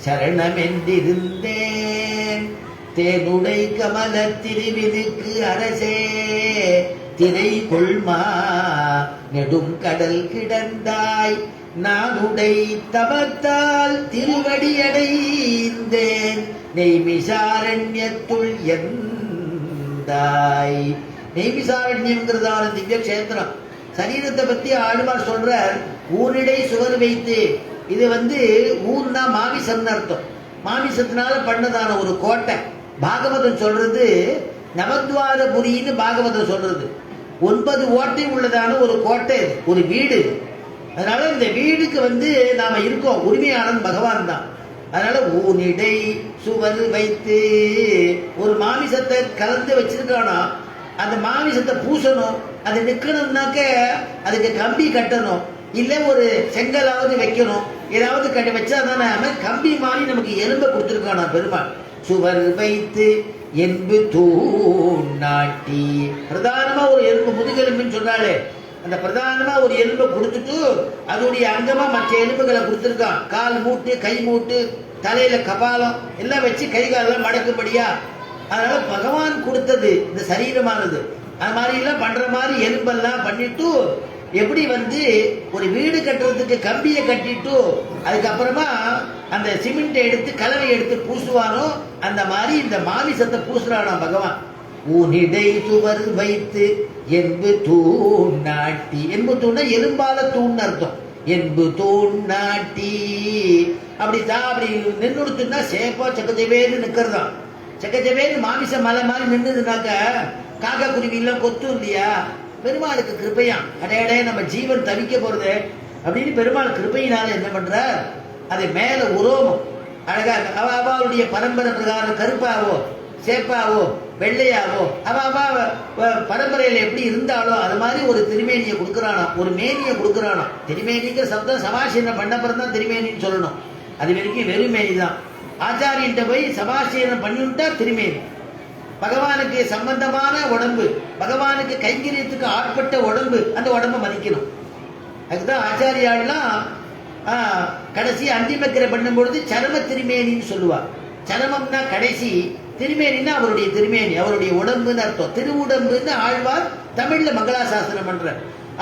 சரணமென்றிருந்தேன். தேனுடை கமல திருவினுக்கு அரசே திரை கொள்மா நெடும் கடல் கிடந்தாய் நானுடை தவத்தால் திருவடியடைந்தேன் நெய்மிசாரண்யத்துள் எந்தாய். நெய்மிசாரண்யம்ங்கிறதான திவ்ய கஷேத்திரம். சரீரத்தை பத்தி ஆழ்வார் சொல்றார், ஊனிடை சுவர் வைத்து. இது ஊர்னா மாமிசம்னு அர்த்தம். மாமிசத்தினால பண்ணதான ஒரு கோட்டை. பாகவதம் சொல்றது நவத்வாரபுரின்னு பாகவதம் சொல்றது 9 ஓட்டை உள்ளதான ஒரு கோட்டை, ஒரு வீடு. அதனால இந்த வீடுக்கு நாம இருக்கோம், உரிமையாளன் பகவான் தான். அதனால ஊனிடை சுவர் வைத்து ஒரு மாமிசத்தை கலந்து வச்சிருக்கானா, அந்த மாமிசத்தை பூசணும். அது நிக்கணும்னாக்க அதுக்கு கம்பி கட்டணும், இல்ல ஒரு செங்கலாவது வைக்கணும், ஏதாவது கட்டி வச்சா தானே. கம்பி மாதிரி நமக்கு எலும்பை கொடுத்துருக்கானா பெருமாள். சுவர் வைத்து என்பு தூண் நாட்டி, பிரதானமா ஒரு எலும்பு, முதுகெலும்புன்னு சொன்னாலே அந்த பிரதானமா ஒரு எலும்பை கொடுத்துட்டு அதோடைய அங்கமா மற்ற எலும்புகளை கொடுத்துருக்கான். கால் மூட்டு, கை மூட்டு, தலையில கபாலம் எல்லாம் வச்சு கை காலெல்லாம் மடக்கும்படியா. அதனால பகவான் கொடுத்தது இந்த சரீரமானது. அது மாதிரி எல்லாம் பண்ற மாதிரி எலும்பெல்லாம் பண்ணிட்டு எப்படி ஒரு வீடு கட்டுறதுக்கு கம்பியை கட்டிட்டு அதுக்கப்புறமா அந்த சிமெண்ட் எடுத்து கலவை எடுத்து பூசுவானோ அந்த மாதிரி இந்த மாமிசத்தை பூசுறானா பகவான். ஊனிடை சுவர் வைத்து என்பு தூண் நாட்டி. என்பு தூண்னா எலும்பால தூண் அர்த்தம். என்பு தூண் நாட்டி அப்படி நின்றுடுத்துன்னா சேப்பா சக்கச்சவேன்னு நிக்கிறதான். சக்கச்சவேன்னு மாமிச மலை மாதிரி நின்றுதுனாக்க காக்கா குருவி எல்லாம் கொத்தும் இல்லையா. பெருமாளுக்கு கிருப்பையான். அடையடைய நம்ம ஜீவன் தவிக்க போறது அப்படின்னு பெருமாள் கிருப்பையினால என்ன பண்றார், அது மேல உரோமம் அழகாக அவளுடைய பரம்பரை பிரகாரம் கருப்பாவோ சேப்பாவோ வெள்ளையாவோ அவ பரம்பரையில எப்படி இருந்தாலோ அது மாதிரி ஒரு திருமேனியை கொடுக்குறானோ, ஒரு மேனியை கொடுக்குறானோ. திருமேனிங்கிற சப்தம் சமாசீனம் பண்ணப்பறம் தான் திருமேனின்னு சொல்லணும். அது வரைக்கும் வெறுமேனி தான். ஆச்சாரியன்ட்ட போய் சமாசீனம் பண்ணிவிட்டா திருமேனி. பகவானுக்கு சம்பந்தமான உடம்பு, பகவானுக்கு கைங்கரியத்துக்கு ஆட்பட்ட உடம்பு, அந்த உடம்பை மதிக்கணும். அதுதான் ஆச்சாரியாலாம் கடைசி அந்திமக்கிரை பண்ணும் பொழுது சரம திருமேனின்னு சொல்லுவார். சரமம்னா கடைசி, திருமேனின்னா அவருடைய திருமேனி, அவருடைய உடம்புன்னு அர்த்தம். திருவுடம்புன்னு ஆழ்வார் தமிழ்ல மங்களாசாசனம் பண்ற.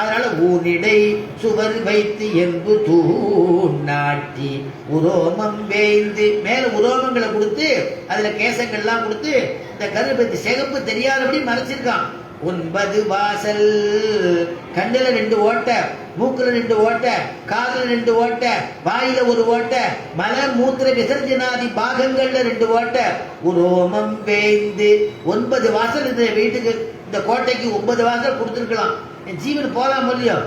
அதனால ஊனிடை சுவர் வைத்து என்பு தூண் நாட்டி உரோமம் வேய்ந்து, மேல உரோமங்களை கொடுத்து அதுல கேசங்கள்லாம் கொடுத்து இந்த கருப்பத்தி சிகப்பு தெரியாதபடி மறைச்சிருக்கான். 9 வாசல், கண்ணுல 2 ஓட்டை, மூக்குல 2 ஓட்டை, காதுல 2 ஓட்டை, வாயில 1 ஓட்டை, மல மூத்திர விசர்ஜனாதி பாகங்கள்ல 2 ஓட்டை, உரோமம் வேய்ந்து. 9 வாசல் இந்த வீட்டுக்கு, இந்த கோட்டைக்கு 9 வாசல் கொடுத்துருக்கலாம். ஜீவன் போலாம் இல்லையோ,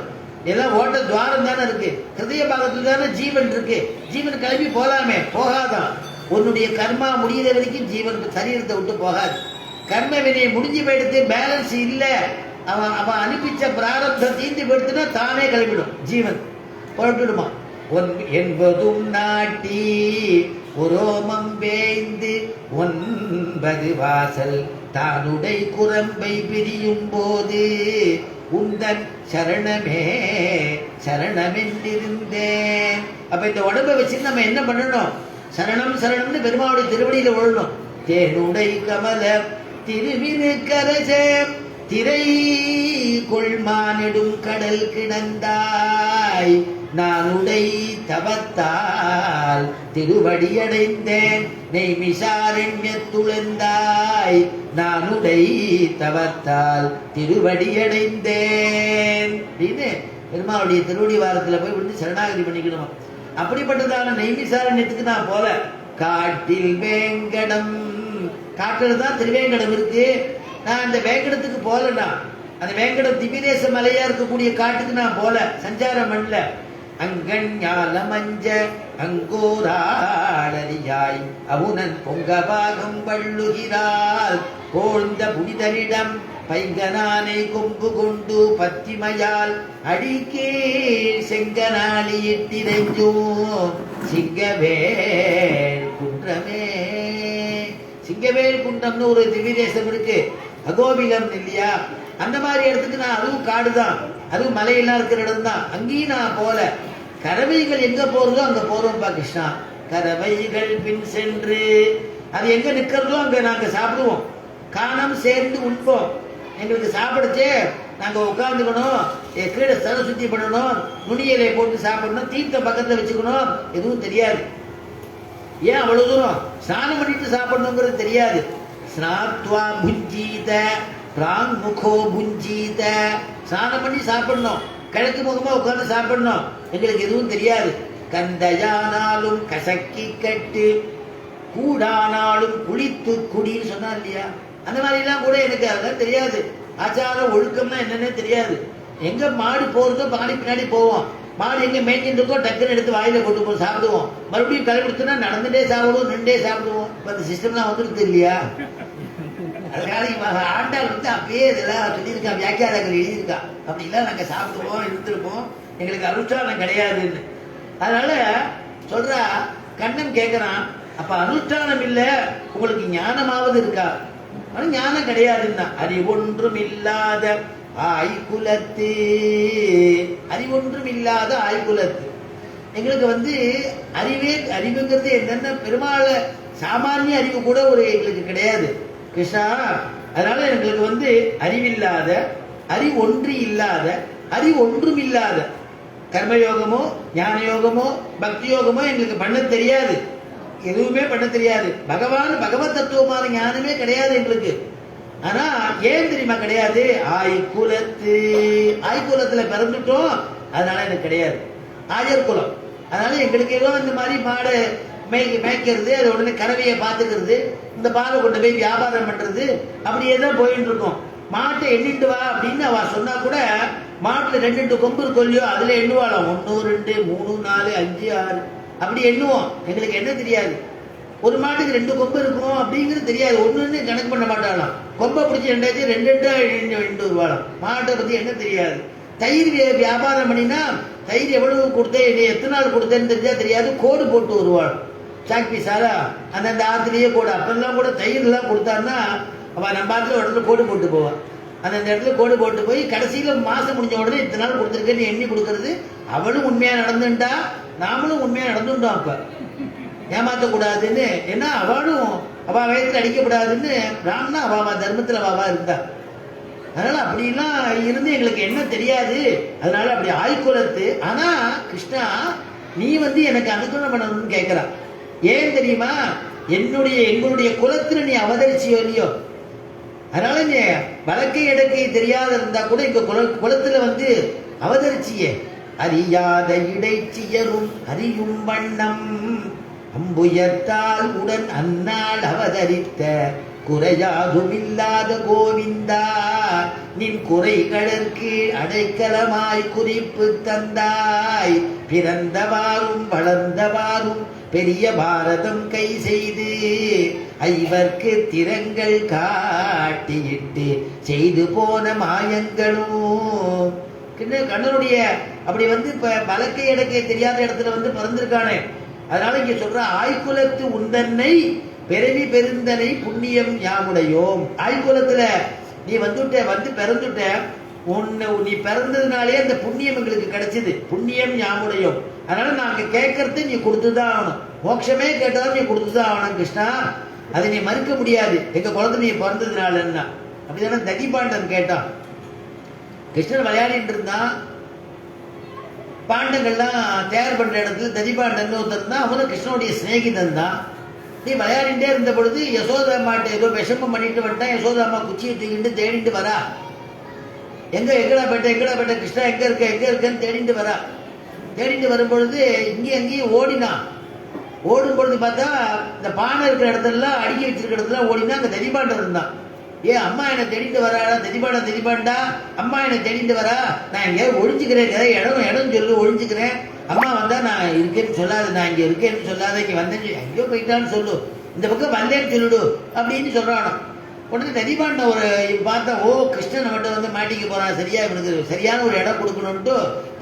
எல்லாம் ஓட்ட துவாரம் தானே இருக்கு. ஹிருதய பாகத்துல தானே ஜீவன் இருக்கு. ஜீவன் கிளம்பி போலாமே, போகாதான். உன்னுடைய கர்மா முடிகிற வரைக்கும் ஜீவனுக்கு சரீரத்தை விட்டு போகாது. கர்ம வினையை முடிஞ்சு போயிடுத்து, பேலன்ஸ் இல்ல, அவன் அனுப்பிச்ச பிராரப்தம் தீர்ந்து போயிடுத்துனா தானே கிளம்பிடும், ஜீவன் புறட்டுடுமா. என்பதும் நாட்டி உரோமம் வேய்ந்து 9 வாசல் தானுடை குரம்பை பிரியும் போது உந்தன் சரணமே சரணமென்றிருந்தேன். அப்ப இந்த உடம்பை வச்சு நம்ம என்ன பண்ணணும், சரணம் சரணம்னு பெருமாளுடைய திருவடியில விழணும். தேனுடை கமல திருவினுக்கரசே திரை கொள்மானிடும் கடல் கிடந்தாய் நானுடை தவத்தால் திருவடியடைந்தேன் நெய்மிசாரண்யத்துளந்தாய் நானுடை தவத்தால் திருவடியடைந்தேன் அப்படின்னு பெருமாளுடைய திருவடி வாரத்துல போய் விழுந்து சரணாகதி பண்ணிக்கணும். அப்படிப்பட்டதான நெய்மிசாரண்யத்துக்கு நான் போல. காட்டில் வேங்கடம், காட்டில் தான் திருவேங்கடம் இருக்கு. நான் அந்த வேங்கடத்துக்கு போலனா, அந்த வேங்கடம் திவ்யதேச மலையா இருக்கக்கூடிய காட்டுக்கு நான் போல, சஞ்சாரம் பண்ணல. அங்கஞால மஞ்ச அங்கோராடரியாய் அவுனன் பொங்கபாகம் வள்ளுகிறாள் கோழ்ந்த புனிதனிடம் பைங்கனானை கொம்பு கொண்டு பத்திமையால் அடிக்கே செங்கனாளி இட்டிரைஞ்சோ சிங்கவேல் குன்றமே. சிங்கவேல் குன்றம்னு ஒரு திவ்யதேசம் இருக்கு, அகோபிலம் இல்லையா. அந்த மாதிரி இடத்துக்கு நான், அதுவும் காடுதான், அதுவும் மலையெல்லாம் இருக்கிற இடம் தான், அங்கேயும் நான் போல. கறவைகள் எங்க போறதோ அங்க போறோம்பா கிருஷ்ணா. கறவைகள் பின் சென்று அது எங்க நிக்கிறதோ அங்க நாங்க சாப்பிடுவோம், காணம் சேர்ந்து உண்போம். எங்களுக்கு சாப்பிடுச்சே நாங்க உட்காந்துக்கணும், கீழே சர சுத்தி பண்ணணும், நுனியலை போட்டு சாப்பிடணும், தீர்த்த பக்கத்துல வச்சுக்கணும், எதுவும் தெரியாது. ஏன் அவ்வளவு தூரம் ஸ்நானம் பண்ணிட்டு சாப்பிடணுங்கிறது தெரியாது. ஸ்நாத்வா புஞ்சீத பிராங் முகோ புஞ்சீத, ஸ்நானம் பண்ணி சாப்பிடணும், கிழக்கு முகமா உட்கார்ந்து சாப்பிடணும், எங்களுக்கு எதுவும் தெரியாது. கந்தையானாலும் கசக்கி கட்டு, கூடானாலும் குளித்து குடின்னு சொன்னா இல்லையா, அந்த மாதிரி எல்லாம் கூட எனக்கு அதெல்லாம் தெரியாது. ஆச்சாரம் ஒழுக்கம்னா என்னன்னே தெரியாது. எங்க மாடு போறதோ பாடி பின்னாடி போவோம், மாடு எங்க மேய்ச்சிட்டு இருக்கோ டக்குன்னு எடுத்து வாயில போட்டு போய் சாப்பிடுவோம், மறுபடியும் கலை கொடுத்தோம்னா நடந்துட்டே சாப்பிடுவோம், நின்றே சாப்பிடுவோம். இப்ப அந்த சிஸ்டம்லாம் வந்துருக்கு இல்லையா. அதனால ஆண்டாள் வந்து அப்பயே இதெல்லாம் சொல்லியிருக்கா, வியாக்கியானங்கள் எழுதியிருக்கா, அப்படிலாம் நாங்க சாப்பிடுவோம் இருந்திருப்போம், எங்களுக்கு அனுஷ்டானம் கிடையாதுன்னு. அதனால சொல்றா, கண்ணன் கேட்கிறான், அப்ப அனுஷ்டானம் இல்ல உங்களுக்கு ஞானமாவது இருக்கா? ஞானம் கிடையாதுன்னா, அறிவொன்றும் இல்லாத ஆய்குலத்து, அறிவொன்றும் இல்லாத ஆய்குலத்து. எங்களுக்கு வந்து அறிவுங்கிறது என்னன்னா பெருமாள் சாமானிய அறிவு கூட ஒரு எங்களுக்கு கிடையாது கிருஷ்ணா. அதனால எங்களுக்கு வந்து அறிவில்லாத, அறிவொன்று இல்லாத, அறிவொன்றும் இல்லாத கர்மயோகமோ ஞான யோகமோ பக்தி யோகமோ எங்களுக்கு பண்ண தெரியாது, எதுவுமே பண்ண தெரியாது. பகவத் தத்துவமான ஞானமே கிடையாது எங்களுக்கு. ஆனா ஏன் தெரியுமா கிடையாது? ஆய்குலத்துல பிறந்துட்டோம், அதனால எனக்கு கிடையாது ஆயர் குலம். அதனால எங்களுக்கு ஏதோ இந்த மாதிரி மாடு மேய்க்கிறது, அது உடனே கறவையை பார்த்துக்கிறது, இந்த பாலை கொண்டு போய் வியாபாரம் பண்றது, அப்படியே தான் போயிட்டு இருக்கோம். மாட்டை எண்ணிட்டு வா அப்படின்னு அவ சொன்னா கூட, மாட்டுல 2 கொம்பு இருக்கொல்லையோ அதுல எண்ணுவாளாம், 1 2 3 4 5 6 அப்படி எண்ணுவோம். எங்களுக்கு என்ன தெரியாது, ஒரு மாட்டுக்கு 2 கொம்பு இருக்கும் அப்படிங்கிறது தெரியாது, ஒண்ணுன்னு கணக்கு பண்ண மாட்டாளாம். கொம்பை பிடிச்சி 2 2 வருவாளாம். மாட்டை பத்தி என்ன தெரியாது. தயிர் வியாபாரம் பண்ணினா தயிர் எவ்வளவு கொடுத்தேன், எத்தனை நாள் கொடுத்தேன்னு தெரிஞ்சா தெரியாது, கோடு போட்டு வருவாள். சாக்பி சாரா அந்த ஆத்துலயே கோடு. அப்பெல்லாம் கூட தயிர் எல்லாம் கொடுத்தான்னா அவ நம்ம ஆத்துல உடனே கோடு போட்டு போவான். அந்த இடத்துல கோடு போட்டு போய் கடைசியில மாசம் முடிஞ்ச உடனே இத்தனை நாள் கொடுத்துருக்கேன்னு எண்ணி கொடுக்கறது. அவளும் உண்மையா நடந்துட்டா, நாமளும் உண்மையா நடந்துட்டோம். அப்ப ஏமாத்தக்கூடாதுன்னு, ஏன்னா அவளும் அவ வயத்துல அடிக்கப்படாதுன்னு ராம்னா அவ தர்மத்துல அவா இருந்தா. அதனால அப்படிலாம் இருந்து எங்களுக்கு என்ன தெரியாது. அதனால அப்படி ஆய்குலத்து. ஆனா கிருஷ்ணா நீ வந்து எனக்கு அனுகிரகம் பண்ணணும்னு கேட்கிறான். ஏன் தெரியுமா? எங்களுடைய குலத்துல நீ அவதரிச்சியோ இல்லையோ, அதனால நீ வழக்கை இடக்கை தெரியாத இருந்தா கூட எங்க குலத்துல வந்து அவதரிச்சியே. அறியாத இடைச்சியரும் அறியும் வண்ணம் அம்புயர்த்தால் உடன் அந்நாள் அவதரித்த குறையாதுமில்லாத கோவிந்தா, நின் குறைகளுக்கு அடைக்கலமாய் குறிப்பு தந்தாய். பிறந்தவாறும் வளர்ந்தவாறும் பெரிய பாரதம் கை செய்து ஐவர்க்கு திறங்கள் காட்டியிட்டு செய்து போன மாயங்களும். கண்ணனுடைய அப்படி வந்து இப்ப வழக்கை இடக்கை தெரியாத இடத்துல வந்து பிறந்திருக்கானே. அதனால இங்க சொல்ற, ஆய்குலத்து உந்தன்னை பிறவி பெருந்தனை புண்ணியம் யாமுடையோம். ஆய்குலத்துல நீ வந்து பிறந்துட்ட, நீ பிறந்ததுனாலே அந்த புண்ணியம் எங்களுக்கு கிடைச்சது, புண்ணியம் யாமுடையோம். அதனால நாங்க கேட்கறது நீ கொடுத்துதான் ஆகணும், மோட்சமே கேட்டாலும் நீ கொடுத்துதான் ஆகணும் கிருஷ்ணா, அதை நீ மறுக்க முடியாது. எங்க குலத்துல நீ பிறந்ததுனால என்ன அப்படிதானே ததிபாண்டன் கேட்டான். கிருஷ்ணன் விளையாடிட்டு இருந்தான், பாண்டங்கள்லாம் தயார் பண்ற இடத்துல ததிபாண்டன் ஒருத்தர் தான், அவனும் கிருஷ்ணனுடைய சிநேகிதன் தான். நீ விளையாடிட்டே இருந்த பொழுது யசோதாமாட்ட ஏதோ விஷமம் பண்ணிட்டு வந்துட்டான். யசோதாமா குச்சியை தூக்கிட்டு தேடிட்டு வரா. எங்கடா பேட்ட கிருஷ்ணா எங்க இருக்கன்னு தேடிட்டு வரா. தேடிட்டு வரும்பொழுது அங்கேயும் ஓடினான். ஓடும் பொழுது பார்த்தா இந்த பானை இருக்கிற இடத்துல அடுக்கி வச்சிருக்கிற இடத்துல ஓடினா அங்க ததிபாண்டன் இருந்தான். அம்மா என்னை தேடிட்டு வராடா, ததிபாண்டா அம்மா என்னை தேடிட்டு வரா, நான் எங்கேயாவது ஒழிஞ்சுக்கிறேன், இடம் சொல்லு ஒழிஞ்சுக்கிறேன், அம்மா வந்தா நான் இருக்கேன்னு சொல்லாது, நான் இங்க இருக்கேன்னு சொல்லாத, இங்க வந்தேன்னு எங்கேயோ போயிட்டான்னு சொல்லு, இந்த பக்கம் வந்தேன்னு சொல்லிடு அப்படின்னு சொல்றானோ. உடனே ததிபாண்டன் ஒரு பார்த்தா, ஓ கிருஷ்ணன் மட்டும் வந்து மாட்டிக்க போறான், சரியா இவனுக்கு சரியான ஒரு இடம் கொடுக்கணும்ட்டு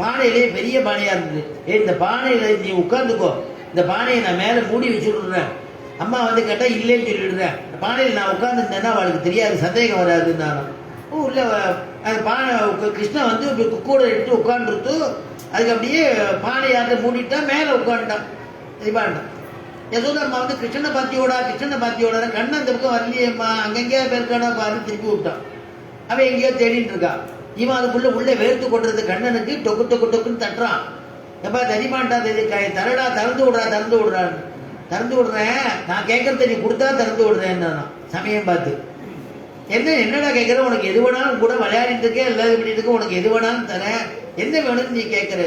பானையிலேயே பெரிய பானையா இருந்தது. இந்த பானையில நீ உட்காந்துக்கோ, இந்த பானையை நான் மேல மூடி வச்சுடுறேன். அம்மா வந்து கேட்டா இல்லைன்னு சொல்லிடுறேன். பானையில் நான் உட்காந்துருந்தேன்னா அவளுக்கு தெரியாது, சந்தேகம் வராதுன்னு நானும் உள்ள அந்த பானை கிருஷ்ணன் வந்து குக்கூட எடுத்து உட்காந்துருத்து, அதுக்கு அப்படியே பானையாட்ட மூடிட்டா மேல உட்காந்துட்டான் ததிபாண்டன். யசோதம்மா வந்து கிருஷ்ணனை பாத்தியோடா கிருஷ்ணனை பாத்தியோட கண்ணன் அந்த பக்கம் வரலையேம்மா அங்கங்கேயா பேருக்கானா பாரு திருப்பி விட்டான். அவன் எங்கேயோ தேடிட்டு இருக்கான். இவன் அதுக்குள்ள உள்ள வேர்த்து கொண்டுறது கண்ணனுக்கு டொக்கு டொக்கு டொக்குன்னு தட்டுறான். எப்பா தரிமாண்டா தரடா திறந்து விடுறான்னு. திறந்து விடுறேன், நான் கேட்கறத நீ கொடுத்தா திறந்து விடுறேன் சமயம் பார்த்து. என்னடா கேட்குற, உனக்கு எது வேணாலும் கூட விளையாடிட்டு இருக்கே எல்லாரும் இப்படி இருக்கு, உனக்கு எது வேணாலும் தரேன், என்ன வேணும்னு நீ கேட்குற.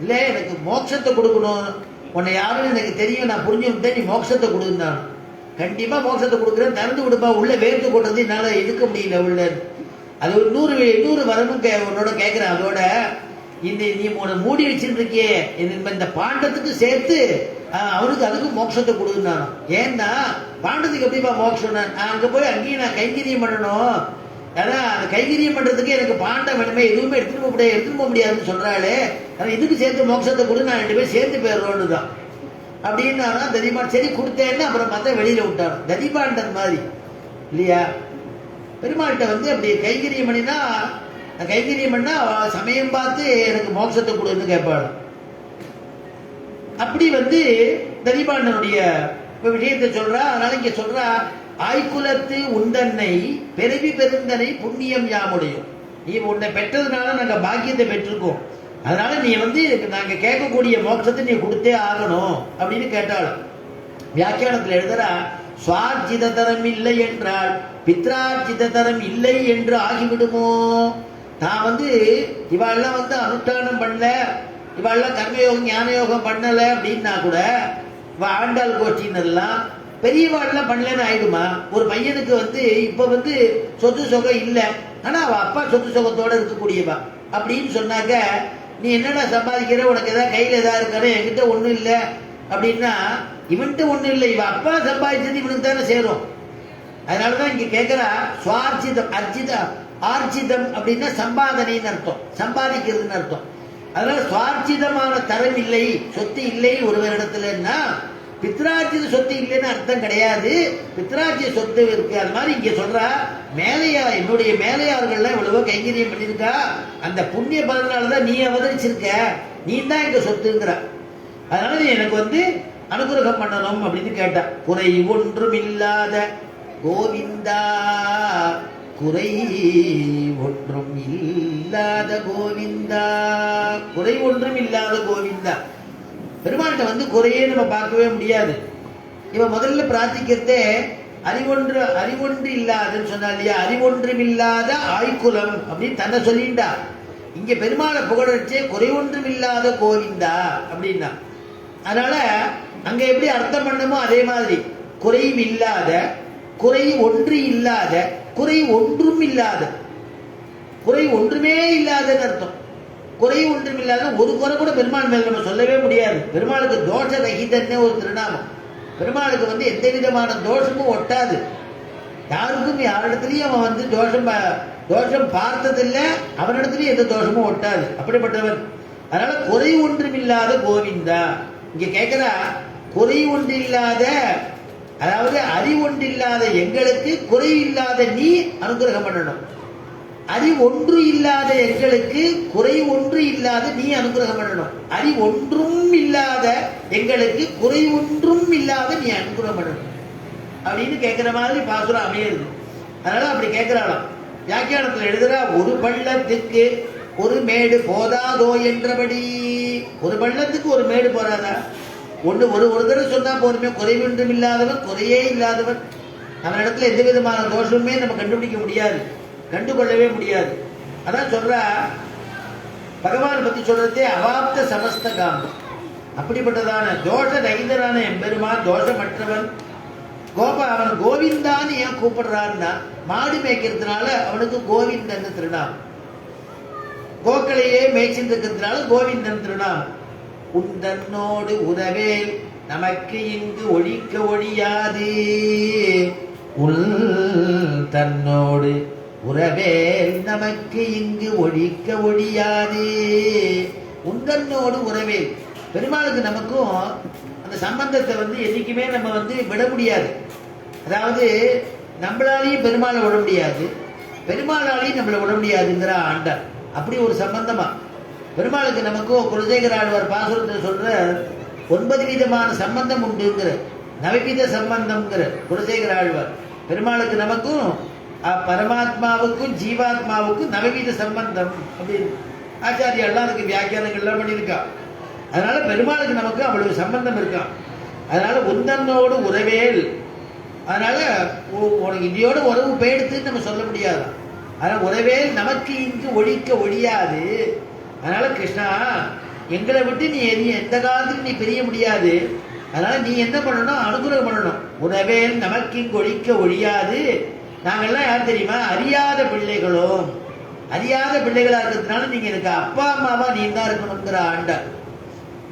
இல்லை எனக்கு மோட்சத்தை கொடுக்கணும், உன்னை யாருன்னு எனக்கு தெரியும், நான் புரிஞ்சுக்கிட்டேன், நீ மோட்சத்தை கொடுந்தான். கண்டிப்பா மோட்சத்தை கொடுக்குறேன், திறந்து விடுப்பா, உள்ள வேர்த்து கொண்டது என்னால் இருக்க முடியல உள்ள. அது ஒரு 100 வரணும் உன்னோட கேட்குறேன். அதோட நீ உன்னை மூடி வச்சுட்டு இருக்கியே இந்த பாண்டத்துக்கு சேர்த்து அவனுக்கு அதுக்கு மோட்சத்தை கொடுன்னானோ. ஏன்னா பாண்டத்துக்கு எப்படிப்பா மோட்சம், நான் அங்கே போய் அங்கேயும் நான் கைங்கரியம் பண்ணணும், அதான் அந்த கைங்கரியம் பண்றதுக்கு எனக்கு பாண்டம் வேணுமே, எதுவுமே எடுத்துட்டு போக முடியாதுன்னு சொல்றாளே, ஆனால் இதுக்கு சேர்த்து மோட்சத்தை கொடு, நான் 2 பேரும் சேர்த்து போயிடுறோன்னு தான் அப்படின்னா ததிபான். சரி கொடுத்தேன்னு அப்புறம் பார்த்தா வெளியில விட்டான். ததிபாண்டன் மாதிரி இல்லையா, பெருமாள்கிட்ட வந்து அப்படி கைங்கரியம் பண்ணினா, கைங்கரியம் பண்ணா சமயம் பார்த்து எனக்கு மோட்சத்தை கொடுன்னு கேட்பாள். அப்படி வந்து ததிபாண்டனுடைய விஷயத்தை சொல்றா. அதனால இங்க சொல்றா, ஆய்குலத்து உந்தன்னை பெருவி பெருந்தனை புண்ணியம் யாமுடையும். நீ உன்னை பெற்றதுனால நாங்க பாக்கியத்தை பெற்றிருக்கோம், அதனால நீ வந்து நாங்க கேட்கக்கூடிய மோட்சத்தை நீ கொடுத்தே ஆகணும் அப்படின்னு கேட்டாலும். வியாக்கியானத்தில் எழுதுறா, சுவார்ஜித தரம் இல்லை என்றால் பித்ரார்ஜித தரம் இல்லை என்று ஆகிவிடுமோ. நான் வந்து இவாள்லாம் வந்து அனுஷ்டானம் பண்ணல, இவாள்லாம் கர்மயோகம் ஞான யோகம் பண்ணல அப்படின்னா கூட ஆண்டாள் கோஷ்டின்னெல்லாம் பெரியவாள்லாம் பண்ணலன்னு ஆயிடுமா. ஒரு பையனுக்கு வந்து இப்ப வந்து சொத்து சுகம் இல்லை, ஆனா அவ அப்பா சொத்து சுகத்தோட இருக்கக்கூடியவா அப்படின்னு சொன்னாக்க, நீ என்னடா சம்பாதிக்கிற, உனக்கு ஏதாவது கையில் ஏதாவது இருக்காரு, என்கிட்ட ஒன்றும் இல்லை அப்படின்னா, இவன்கிட்ட ஒன்றும் இல்லை, இவன் அப்பா சம்பாதிச்சது இவனுக்கு தானே சேரும். அதனாலதான் இங்க கேட்கிறா, சுவார்ஜிதம் ஆர்ஜிதம் அப்படின்னா சம்பாதனைன்னு அர்த்தம், சம்பாதிக்கிறதுன்னு அர்த்தம். அதனால சுவார்ஜிதமான தரம் இல்லை, சொத்து இல்லை ஒருவரிடத்துலன்னா பித்ரார்ஜித சொத்து இல்லைன்னு அர்த்தம் கிடையாது, பித்ரார்ஜித சொத்து இருக்கு. அது மாதிரி இங்க சொல்றா, என்னுடைய மேலையார்கள்லாம் இவ்வளவோ கைங்கரியம் பண்ணியிருக்கா, அந்த புண்ணிய பலனாலதான் நீ அவதரிச்சிருக்க, நீ தான் எங்க சொத்துங்கிற. அதனால நீ எனக்கு வந்து அனுகிரகம் பண்ணணும் அப்படின்னு கேட்டா. குறை ஒன்றும் இல்லாத கோவிந்தா, குறை ஒன்றும் இல்லாத கோவிந்தா, குறை ஒன்றும் இல்லாத கோவிந்தா. பெருமாள்கிட்ட வந்து குறையே நம்ம பார்க்கவே முடியாது. இவன் முதல்ல பிரார்த்திக்கிறதே அறிவொன்று இல்லாதுன்னு சொன்னா இல்லையா, அறிவொன்றும் இல்லாத ஆய்குலம் அப்படின்னு தன்னை சொல்லிண்டா. இங்க பெருமாளை புகழச்சே குறை ஒன்றும் இல்லாத கோவிந்தா அப்படின்னா. அதனால அங்க எப்படி அர்த்தம் பண்ணமோ அதே மாதிரி குறையும் இல்லாத, குறை ஒன்று இல்லாத, குறை ஒன்றும் இல்லாத, குறை ஒன்றுமே இல்லாதன்னு அர்த்தம். குறை ஒன்றும் இல்லாத, ஒரு குறை கூட பெருமாள் மேல நம்ம சொல்லவே முடியாது. பெருமாளுக்கு தோஷ ரஹிதன்னே ஒரு திருநாமம். பெருமாளுக்கு வந்து எந்த விதமான தோஷமும் ஒட்டாது. யாருக்கும் யாரிடத்துலயும் அவன் வந்து தோஷம் பார்த்ததில்லை, அவனிடத்துலயும் எந்த தோஷமும் ஒட்டாது, அப்படிப்பட்டவன். அதனால குறை ஒன்றும் இல்லாத கோவிந்தா. இங்க கேட்கிறா, குறை ஒன்று இல்லாத, அதாவது அறிவொன்றில்லாத எங்களுக்கு குறை இல்லாத நீ அனுகிரகம் பண்ணணும். அறிவொன்று இல்லாத எங்களுக்கு குறை ஒன்று இல்லாத நீ அனுகிரகம் பண்ணணும். அறிவொன்றும் இல்லாத எங்களுக்கு குறை ஒன்றும் இல்லாத நீ அனுகிரகம் பண்ணணும் அப்படின்னு கேட்கிற மாதிரி பாசுரம் அமையிறது. அதனால அப்படி கேட்கிறாளாம். வியாக்கியானத்தில் எழுதுறா, ஒரு பள்ளத்துக்கு ஒரு மேடு போதாதோ என்றபடி. ஒரு பள்ளத்துக்கு ஒரு மேடு போறாதா? ஒரு தடவை சொன்னா போதுமே. குறைவொன்றும் இல்லாதவன், குறையே இல்லாதவன், அவனிடத்துல எந்த விதமான தோஷமுமே நம்ம கண்டுபிடிக்க முடியாது, கண்டுகொள்ளவே முடியாது. அதான் சொல்ற பகவான் பத்தி சொல்றதே அவாப்த சமஸ்த காமம். அப்படிப்பட்டதான தோஷ ரகிதரான எம்பெருமான், தோஷமற்றவன். அவன் கோவிந்தான்னு ஏன் கூப்பிடுறான்னா, மாடு மேய்க்கிறதுனால அவனுக்கு கோவிந்தன் திருநாமம். கோக்களையே மேய்ச்சிட்டு இருக்கிறதுனால கோவிந்தன் திருநாமம். உந்தன்னோடு உறவேல் நமக்கு இங்கு ஒழிக்க ஒழியாது. உள் தன்னோடு உறவேல் நமக்கு இங்கு ஒழிக்க ஒழியாது. உந்தன்னோடு உறவேல், பெருமாளுக்கு நமக்கும் அந்த சம்பந்தத்தை வந்து என்னைக்குமே நம்ம வந்து விட முடியாது. அதாவது நம்மளாலையும் பெருமாளை விட முடியாது, பெருமாளாலையும் நம்மளை விட முடியாதுங்கிற ஆண்டார். அப்படி ஒரு சம்பந்தமா பெருமாளுக்கு நமக்கும் குலசேகர ஆழ்வார் பாசுரத்தில் சொல்ற 9 விதமான சம்பந்தம் உண்டுங்கிற. நவவித சம்பந்தம்ங்கிற குலசேகர ஆழ்வார். பெருமாளுக்கு நமக்கும் பரமாத்மாவுக்கும் ஜீவாத்மாவுக்கும் நவவித சம்பந்தம் அப்படின்னு ஆச்சாரியெல்லாம் அதுக்கு வியாக்கியானங்கள்லாம் பண்ணியிருக்கா. அதனால பெருமாளுக்கு நமக்கு அவ்வளவு சம்பந்தம் இருக்கான். அதனால உந்தன்னோடு உறவேல். அதனால உனக்கு இதையோட உறவு போயிடுத்துன்னு நம்ம சொல்ல முடியாது. அதனால உறவேல் நமக்கு இங்கு ஒழிக்க ஒழியாது. அதனால கிருஷ்ணா, எங்களை விட்டு நீ எந்த காலத்துக்கு நீ பிரிய முடியாது. அதனால நீ என்ன பண்ணணும், அனுகிரகம் பண்ணணும். உறவேல் நமக்கு இங்கு ஒழிக்க ஒழியாது. நாங்கள்லாம் யார் தெரியுமா, அறியாத பிள்ளைகளும். அறியாத பிள்ளைகளா இருக்கிறதுனால நீங்க எனக்கு அப்பா அம்மாவா நீ தான் இருக்கணுங்கிற ஆண்டாள்.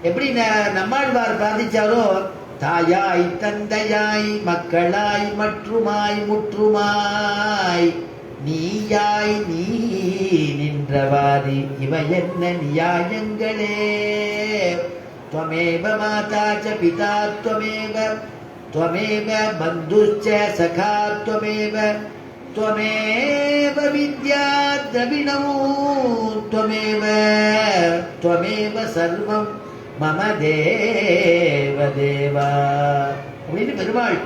எப்படி நம்மாழ்வார் பிரார்த்திச்சாரோ, தாயாய் தந்தையாய் மக்களாய் மற்றுமாய் முற்றுமாய் நீயாய் நீ நின்றவாறு இவை என்ன நியாயங்களே. त्वमेव माता च पिता त्वमेव त्वमेव बन्धुश्च सखा त्वमेव त्वमेव विद्या द्रविणौ त्वमेव त्वमेव सर्वं मम देव देवा. அப்படின்னு பெருமாள்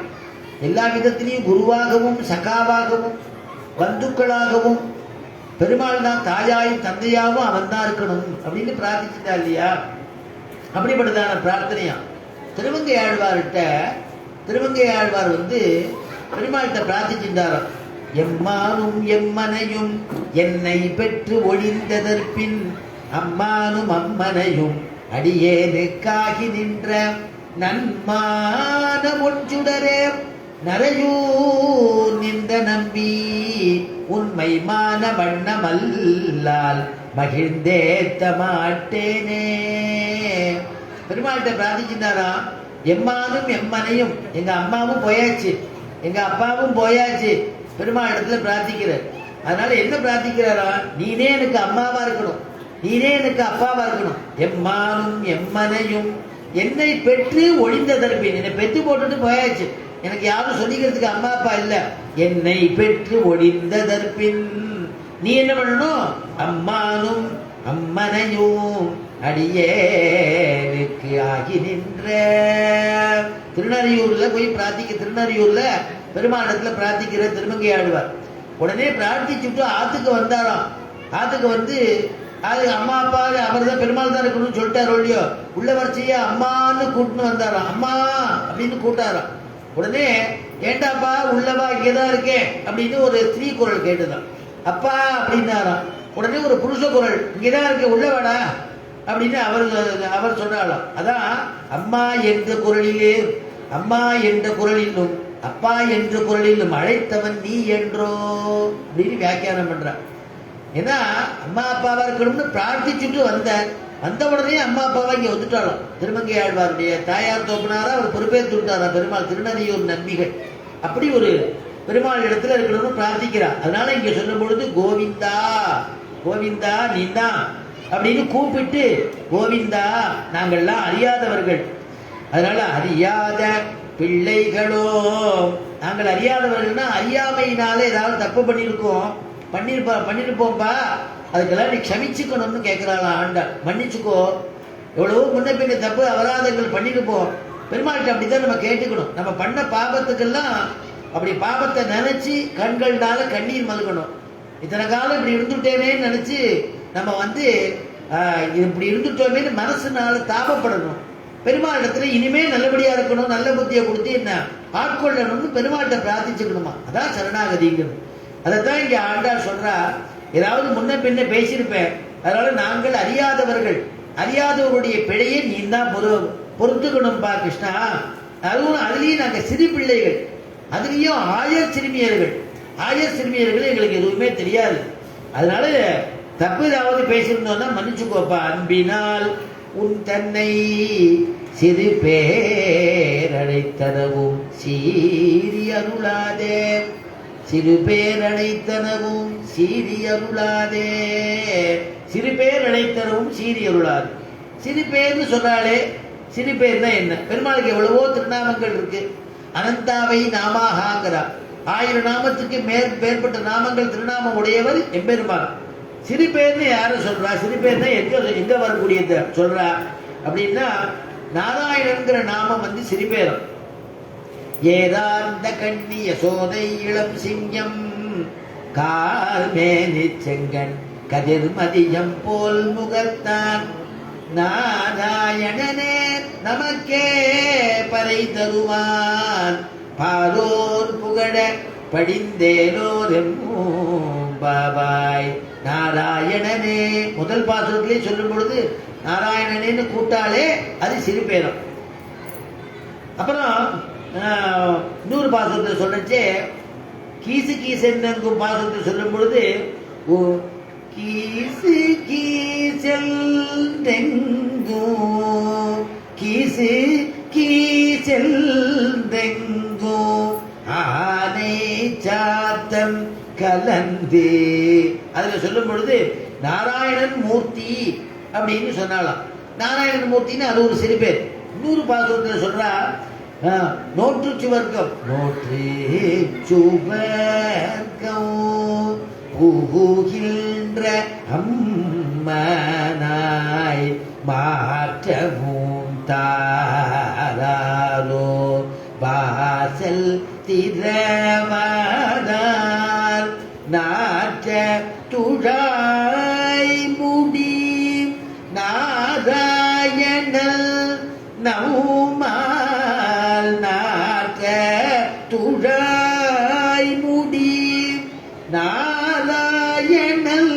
எல்லா விதத்திலையும் குருவாகவும் சகாவாகவும் பந்துக்களாகவும் பெருமாள் தான் தாயாயும் தந்தையாகவும் அவன் தான் இருக்கணும் அப்படின்னு பிரார்த்திச்சுட்டா இல்லையா. அப்படிப்பட்டதான பிரார்த்தனையா திருவங்கை ஆழ்வார்கிட்ட. திருவங்கை ஆழ்வார் பெருமாள்கிட்ட பிரார்த்திச்சுட்டாராம். எம்மானும் எம்மனையும் என்னை பெற்று ஒழிந்ததற்பின் அம்மானும் அம்மனையும் அடியேனுக்காகி நின்ற நன்மான முச்சுடரே நரையூர் நின்ற நம்பி உண்மை மான வண்ணமல்லால் மகிழ்ந்தேத்த மாட்டேனே. பெருமாள்கிட்ட பிரார்த்திச்சுட்டாராம். எம்மானும் எம்மனையும், எங்க அம்மாவும் போயாச்சு, எங்க அப்பாவும் போயாச்சு. பெருமாள் இடத்துல பிரார்த்திக்கிறார். அதனால என்ன பிரார்த்திக்கிறாரா, நீனே எனக்கு அம்மாவா இருக்கணும், நீனே எனக்கு அப்பாவா இருக்கணும். எம்மானும் எம்மனையும் என்னை பெற்று ஒழிந்ததற்பின், என்னை பெற்று போட்டுட்டு போயாச்சு, எனக்கு யாரும் சொல்லிக்கிறதுக்கு அம்மா அப்பா இல்ல. என்னை பெற்று ஒழிந்ததற்பின் நீ என்ன பண்ணணும், அம்மானும் அம்மனையும் அடியேனுக்கு ஆகி நின்ற. திருநறையூர்ல போய் திருநறையூர்ல பெருமாளத்துல பிரார்த்திக்கிற திருமங்கை ஆழ்வார். உடனே பிரார்த்திச்சுட்டு ஆத்துக்கு வந்தாராம். ஆத்துக்கு அது அம்மா அப்பா அவர் தான் பெருமாள் தான் இருக்கணும்னு சொல்லிட்டாரோ இல்லையோ, உள்ள வரிசையா அம்மான்னு கூட்டுன்னு வந்தாராம். அம்மா அப்படின்னு கூட்டாராம். உடனே ஏண்டாப்பா உள்ளவா இங்கதான் இருக்கேன் அப்படின்னு ஒரு ஸ்திரீ குரல் கேட்டுதான். அப்பா அப்படின்னாராம். உடனே ஒரு புருஷ குரல், இங்கதான் இருக்க உள்ளவாடா அப்படின்னு அவர் சொன்னாலாம். அதான் அம்மா என்ற குரலிலே, அம்மா என்ற குரலிலும் அப்பா என்ற குரலிலும் அழைத்தவன் நீ என்றோ அப்படின்னு வியாக்கியானம் பண்றான். ஏன்னா அம்மா அப்பாவா இருக்கணும்னு பிரார்த்திச்சுட்டு வந்த உடனே அம்மா அப்பாவா இங்க வந்துட்டாலும். திருமங்கை ஆழ்வாருடைய தாயார் தோப்பினாரா அவர் பொறுப்பேற்று விட்டாரா பெருமாள். திருநறையூர் நம்பிகள் அப்படி ஒரு பெருமாள் இடத்துல இருக்கணும்னு பிரார்த்திக்கிறார். அதனால இங்க சொல்லும் பொழுது கோவிந்தா கோவிந்தா நீதான் அப்படின்னு கூப்பிட்டு, கோவிந்தா நாங்கள்லாம் அறியாதவர்கள், அதனால அறியாத பிள்ளைகளோ, நாங்கள் அறியாதவர்கள்னா அறியாமையினால ஏதாவது தப்பு பண்ணிருப்போம்பா, அதுக்கெல்லாம் நீ க்ஷமிச்சுக்கணும்னு கேட்கிறாளாம் ஆண்டாள். மன்னிச்சுக்கோ, எவ்வளவோ முன்ன பின்ன தப்பு அபராதங்கள் பண்ணிருப்போம். பெருமாள்கிட்ட அப்படித்தான் நம்ம கேட்டுக்கணும். நம்ம பண்ண பாபத்துக்கெல்லாம் அப்படி பாபத்தை நினைச்சு கண்கள்னால கண்ணீர் மல்கணும். இத்தனை காலம் இப்படி இருந்துட்டேனேன்னு நினைச்சு நம்ம இப்படி இருந்துட்டோமேன்னு மனசுனால தாபப்படணும். பெருமாள் இடத்துல இனிமே நல்லபடியா இருக்கணும், நல்ல புத்தியை கொடுத்து என்ன ஆட்கொள்ளணும்னு பெருமாள்கிட்ட பிரார்த்திச்சுக்கணுமா. அதான் சரணாகதிங்கிறது. அதைத்தான் இங்க ஆண்டாள் சொல்றா. ஏதாவது முன்ன பின்ன பேசியிருப்பேன், அதனால நாங்கள் அறியாதவர்கள், அறியாதவருடைய பிழையை நீ தான் பொறுத்துக்கணும்பா கிருஷ்ணா. அதுலயும் நாங்க சிறு பிள்ளைகள், அதுலயும் ஆயர் சிறுமியர்கள் எங்களுக்கு எதுவுமே தெரியாது. அதனால தப்பு ஏதாவது பேசியிருந்தோம்னா மன்னிச்சுக்கோப்பா. அன்பினால் உன் தன்னை சிறு பேரழைத்தனவும் சீரி அருளாதே, சிறு பேரழைத்தனவும் சீரி அருளாதே, சிறு பேர் அழைத்தனவும் சீரி அருளாது. சிறு பேர்னு சொல்றாளே, சிறு பேர்னா என்ன? பெருமாளுக்கு எவ்வளவோ திருநாமங்கள் இருக்கு. அனந்தாவை நாமாகாங்கிறா. 1000 நாமத்துக்கு மேற்பட்ட நாமங்கள் திருநாமம் உடையவர் எம்பெருமாள். சிறு பேர்னு யாரும் சொல்றா? சிறு பேர்னா எங்க வரக்கூடியது சொல்றா அப்படின்னா, நாராயணன்கிற நாமம் சிறுபேரம். ஏதாந்த கண்ணி யசோதை இளம் சிங்கம் கால் மேனி செங்கன் கதிர்மதியம் போல் முகத்தான் நாராயணனே நமக்கே பறை தருவான் பாரோர் புகழ படிந்தேலோரும் பாபாய். நாராயணனே முதல் பாசுரத்திலே சொல்லும் பொழுது நாராயணனேன்னு கூட்டாலே அது சிறுபேரம். அப்புறம் இன்னொரு பாசுரத்தை சொல்லச்சே கீசு கீசென்னும் பாசுரத்தை சொல்லும் பொழுது கீசு கீசெல்தெங்கோ கீசு கீசெல்தெங்கோ ஆனை சாத்தம் கலந்து அதுல சொல்லும் பொழுது நாராயணன் மூர்த்தி அப்படின்னு சொன்னாலாம். நாராயணன் மூர்த்தின்னு அது ஒரு சிறு பேர். இன்னொரு பாசுரத்தில் சொல்றா நோற்று சுவர்க்கம் நோற்று சுவர்க்கம் புகுகின்ற அம்மனாய் மாற்றமும் தாராரோ வாசல் திரவாதார் நாற்ற துழாய் முடி நாராயணல் நவுமால் நாற்ற துழாய் முடி நாராயணல்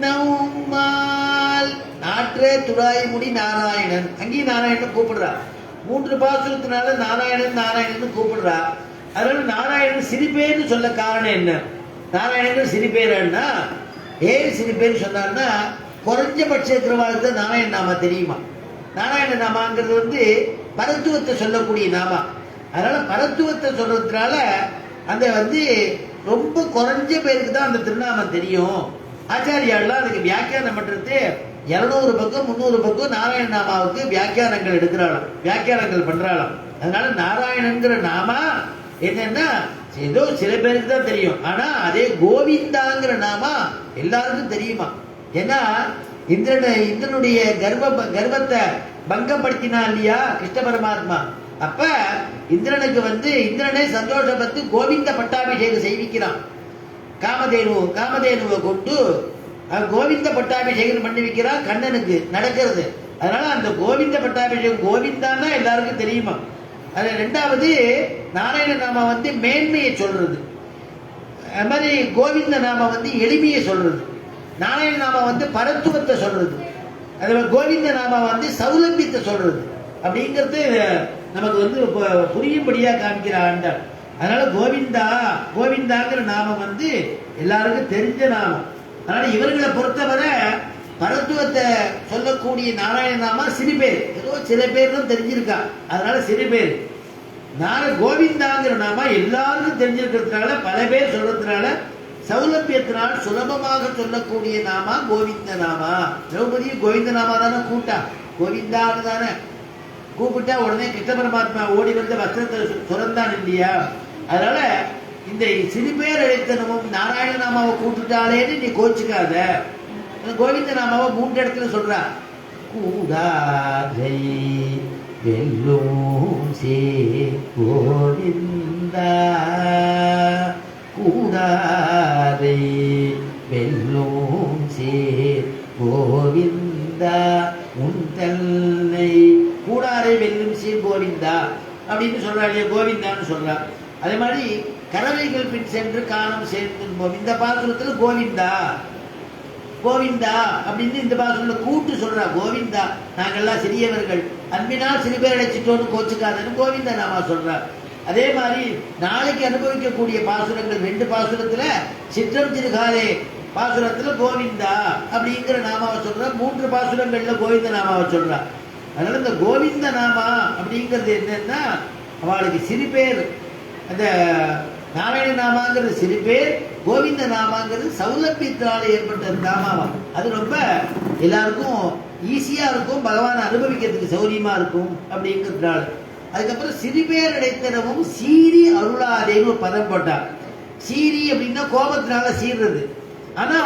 நவுமால் நாற்ற துழாய் முடி நாராயணன். அங்கேயும் நாராயணன் கூப்பிடுறா. 3 பாசுரத்தினால நாராயணன் நாராயணன் கூப்பிடுறா. அதனால நாராயணன் சிறுபேர்னு சொல்ல காரணம் என்ன? நாராயணன் சிறுபேரன்னா ஏன் சிறுபேர் சொன்னார்னா குறைஞ்சபட்ச இருக்கிறவாளுக்கு தான் நாராயண நாமா தெரியுமா. நாராயண நாமாங்கிறது பரத்துவத்தை சொல்லக்கூடிய நாமா. அதனால பரத்துவத்தை சொல்றதுனால அந்த ரொம்ப குறைஞ்ச பேருக்கு தான் அந்த திருநாமம் தெரியும். ஆச்சாரியாலாம் அதுக்கு வியாக்கியானம் பண்றது 200 பக்கம் 300 பக்கம் நாராயண நாமாவுக்கு வியாக்கியானங்கள் எடுக்கிறாளாம், வியாக்கியானங்கள் பண்றாளாம். அதனால நாராயணன்கிற நாமா என்னன்னா ஏதோ சில பேருக்கு தான் தெரியும். ஆனா அதே கோவிந்தாங்கிற நாமா எல்லாருக்கும் தெரியுமா. ஏன்னா இந்திரனுடைய கர்வத்தை பங்கப்படுத்தினா இல்லையா கிருஷ்ண பரமாத்மா. அப்ப இந்திரனுக்கு இந்திரனே சந்தோஷப்பட்டு கோவிந்த பட்டாபிஷேகம் செய்விக்கிறான். காமதேனுவை கொண்டு கோவிந்த பட்டாபிஷேகம் பண்ணி வைக்கிறான் கண்ணனுக்கு நடக்கிறது. அதனால அந்த கோவிந்த பட்டாபிஷேகம் கோவிந்தான்னா எல்லாருக்கும் தெரியுமா. அது 2வது நாராயண நாம மேன்மையை சொல்றது. அது மாதிரி கோவிந்த நாம எளிமையை சொல்றது. நாராயண நாம பரத்துவத்தை சொல்றது. அதுல கோவிந்த நாம சௌலபியத்தை சொல்றது. அப்படிங்கிறது நமக்கு புரியும்படியா காமிக்கிற ஆண்டாள். அதனால கோவிந்தாங்கிற நாமம் எல்லாருக்கும் தெரிஞ்ச நாமம். அதனால இவர்களை பொறுத்தவரை பரத்துவத்தை சொல்லக்கூடிய நாராயண நாமா சிறு பேர், ஏதோ சில பேர் தான் தெரிஞ்சிருக்கா. அதனால சிறு பேர். கோவிந்தாங்கிற நாமா எல்லாருக்கும் தெரிஞ்சிருக்கிறதுனால பல பேர் சொல்றதுனால சௌலபியத்தினால் சுலபமாக சொல்லக்கூடிய நாமா கோவிந்த நாமா. திரௌபதி கோவிந்த நாமா தானே கூட்டா, கோவிந்தான்னு தானே கூப்பிட்டா உடனே கிருஷ்ண பரமாத்மா ஓடி வஸ்திரத்தை சுரந்தான் இல்லையா. அதனால இந்த சிறு பேர் அழைத்தனமும் நாராயண நாமாவை கூப்பிட்டாலேன்னு நீ கோச்சுக்காத. கோவிந்த நாமாவை 3 இடத்துல சொல்றா. கூடாதை வெல்லும் சே கோவிந்தா, கூடாதை வெல்லும் சே கோவிந்தா, உன் தன்னை கூடாரை வெல்லும் சே கோவிந்தா அப்படின்னு சொல்றா இல்லையா, கோவிந்தான்னு சொல்றா. அதே மாதிரி கறவைகள் பின் சென்று காணம் சேர்ந்து இந்த பாசுரத்துல கோவிந்தா கோவிந்தா அப்படின்னு இந்த பாசுரத்துல கூட்டு சொல்றா. கோவிந்தா நாங்கள்லாம் சிறியவர்கள், அன்பினால் சிறு பேர் அழைச்சிட்டோன்னு கோச்சுக்காதன்னு கோவிந்தா நாமா சொல்றா. அதே மாதிரி நாளைக்கு அனுபவிக்கக்கூடிய பாசுரங்கள் 2 பாசுரத்துல சிற்றம் திருகாலே பாசுரத்துல கோவிந்தா அப்படிங்கிற நாமாவை சொல்றா. 3 பாசுரங்கள்ல கோவிந்த நாமாவை சொல்றா. அதனால இந்த கோவிந்த நாமா அப்படிங்கிறது என்னன்னா அவளுக்கு சிறு பேர். அந்த நாராயண நாமாங்கிறது சிறு பேர், கோவிந்த நாமாங்கிறது சௌலபியத்தினால ஏற்பட்ட நாமாவா. அது ரொம்ப எல்லாருக்கும் ஈஸியா இருக்கும், பகவானை அனுபவிக்கிறதுக்கு சௌரியமா இருக்கும் அப்படிங்கிறதுனால. அதுக்கப்புறம் சிறு பேர் அடைத்தனமும் சீரி அருளாதேன்னு ஒரு பதம் போட்டார். சீரி அப்படின்னா கோபத்தினால சீர்றது. ஆனா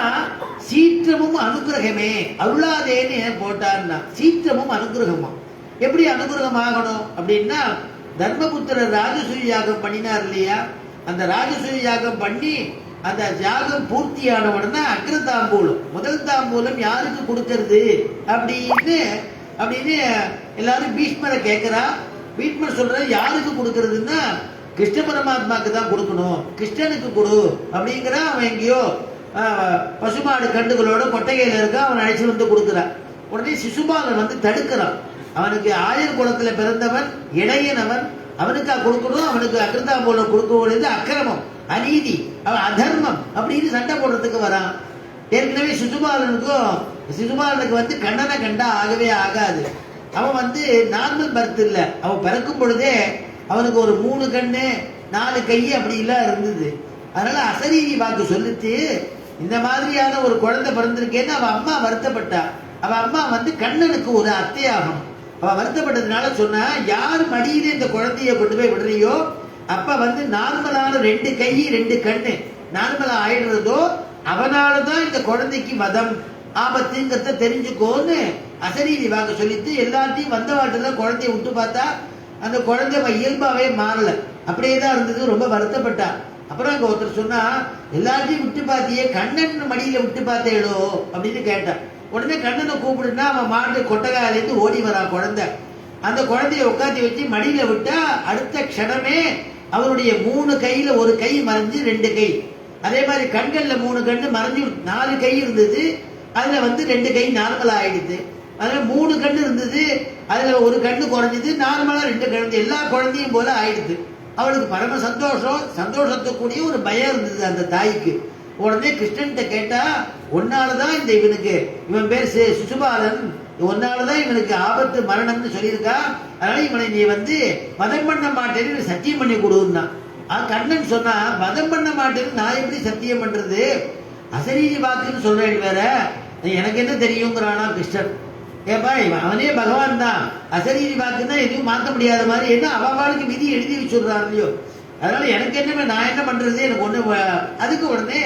சீற்றமும் அனுகிரகமே அருளாதேன்னு ஏன் போட்டார்னா சீற்றமும் அனுகிரகமா. எப்படி அனுகிரகம் ஆகணும் அப்படின்னா தர்மபுத்திரர் ராஜசூய யாகம் பண்ணினார் இல்லையா, அந்த ராஜசூய யாகம் பண்ணி அந்த யாகம் பூர்த்தியான உடனே அக்ர தாம்பூலம், முதல் தாம்பூலம் யாருக்கு கொடுக்கறது அப்படின்னு அப்படின்னு எல்லாரும் பீஷ்மரை கேட்கிறா. பீஷ்மர் சொல்ற யாருக்கு கொடுக்கறதுன்னா கிருஷ்ண பரமாத்மாக்கு தான் கொடுக்கணும், கிருஷ்ணனுக்கு கொடு அப்படிங்கிற. அவன் எங்கேயோ பசுமாடு கண்டுகளோட கொட்டைகையில இருக்க, அவன் அழைச்சு வந்து கொடுக்குறான். உடனே சிசுபாலன் வந்து தடுக்கிறான். அவனுக்கு ஆயர் குலத்துல பிறந்தவன், இளையனவன், அவனுக்கா கொடுக்கணும், அவனுக்கு அக்ரதாம்பூலம் கொடுக்க வேண்டியது அக்கிரமம், அநீதி, அவன் அதர்மம் அப்படின்னு சண்டை போடுறதுக்கு வரான். ஏற்கனவே சிசுபாலனுக்கு வந்து கண்ணனை கண்டா ஆகவே ஆகாது. அவன் வந்து நார்மல் பர்த் இல்லை, அவன் பிறக்கும் பொழுதே அவனுக்கு ஒரு 3 கண்ணு 4 கை அப்படி எல்லாம் இருந்தது. அதனால அசரீரி வாக்கு சொல்லிட்டு இந்த மாதிரியான ஒரு குழந்தை பிறந்திருக்கேன்னு அவன் அம்மா வருத்தப்பட்டா. அவன் அம்மா வந்து கண்ணனுக்கு ஒரு அத்தையாகும். அவன் வருத்தப்பட்டதுனால சொன்னா, யார் மடியில இந்த குழந்தைய கொண்டு போய் விடுறியோ அப்ப வந்து நார்மலான 2 கை 2 கண்ணு நார்மலா ஆயிடுறதோ அவனாலதான் இந்த குழந்தைக்கு மதம் ஆபத்துங்கிறத தெரிஞ்சுக்கோன்னு அசரீரி வாக்கு சொல்லிட்டு எல்லாத்தையும் வந்த வாட்டில் குழந்தைய விட்டு பார்த்தா அந்த குழந்தை இயல்பாவே மாறல, அப்படியே தான் இருந்தது. ரொம்ப வருத்தப்பட்டா. அப்புறம் அங்க ஒருத்தர் சொன்னா, எல்லாத்தையும் விட்டு பார்த்தியே, கண்ணன் மடியில விட்டு பார்த்தேடோ அப்படின்னு கேட்டான். உடனே கண்ணனை கூப்பிடுனா அவன் மாட்டு கொட்டகாயிலேருந்து ஓடி வரான் குழந்தை. அந்த குழந்தைய உட்காந்து வச்சு மடியில விட்டா அடுத்த க்ஷணமே அவருடைய 3 கையில 1 கை மறைஞ்சு 2 கை, அதே மாதிரி கண்கள்ல 3 கண்ணு மறைஞ்சு 4 கை இருந்தது. அதுல வந்து 2 கை நார்மலா ஆயிடுது. அதுல 3 கண்ணு இருந்தது, அதுல 1 கண்ணு குறைஞ்சது, நார்மலா 2 கண்ணு, எல்லா குழந்தையும் போல ஆயிடுது. அவளுக்கு பரம சந்தோஷத்துக்குரிய ஒரு பயம் இருந்தது அந்த தாய்க்கு. உடனே கிருஷ்ணன்கிட்ட கேட்டா, உன்னாலதான் இந்த இவன் பேர் சிசுபாலன், உன்னாலதான் இவனுக்கு ஆபத்து மரணம்னு சொல்லியிருக்கா, அதனால இவனை நீ வந்து வதம் பண்ண மாட்டேன்னு சத்தியம் பண்ணி கொடுன்னா. கண்ணன் சொன்னா, வதம் பண்ண மாட்டேன்னு நான் எப்படி சத்தியம் பண்றது, அசரீரி வாக்குன்னு சொல்றேன் வேற, எனக்கு என்ன தெரியுங்கிறானா கிருஷ்ணன். ஏப்பா அவனே பகவான் தான், அசரீரி வாக்குன்னா எதுவும் மாற்ற முடியாத மாதிரி, என்ன அவளுக்கு விதி எழுதி வச்சுடுறான் இல்லையோ, அதனால எனக்கு என்ன, நான் என்ன பண்றது, எனக்கு ஒண்ணு. அதுக்கு உடனே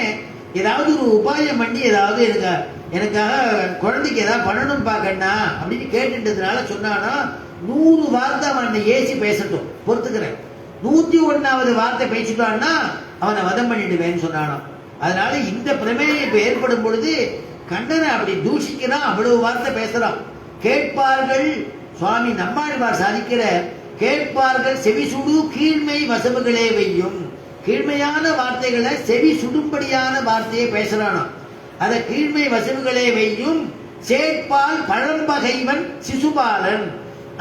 ஏதாவது ஒரு உபாயம் பண்ணி ஏதாவது எனக்காக குழந்தைக்கு ஏதாவது பண்ணணும் பாக்கண்ணா அப்படின்னு கேட்டுன்றதுனால சொன்னானா, 100 வார்த்தை அவன் ஏசி பேசட்டும் பொறுத்துக்கிறேன், 101வது வார்த்தை பேசிட்டான்னா அவனை வதம் பண்ணிடுவேன்னு சொன்னானோ. அதனால இந்த பிரமேயம் இப்ப ஏற்படும் பொழுது கண்ணனை அப்படி தூஷிக்கிறான், அவ்வளவு வார்த்தை பேசுறான். கேட்பார்கள், சுவாமி நம்மாழ்வார் சாதிக்கிற, கேட்பார்கள் செவி சுடு கீழ்மை வசவுகளே வையும். கீழ்மையான வார்த்தைகளை செவி சுடும்படியான வார்த்தையை பேசுறானா, அத கீழ்மை வசவுகளே வையும். சேட்பால் பழம்பகைவன் சிசுபாலன்,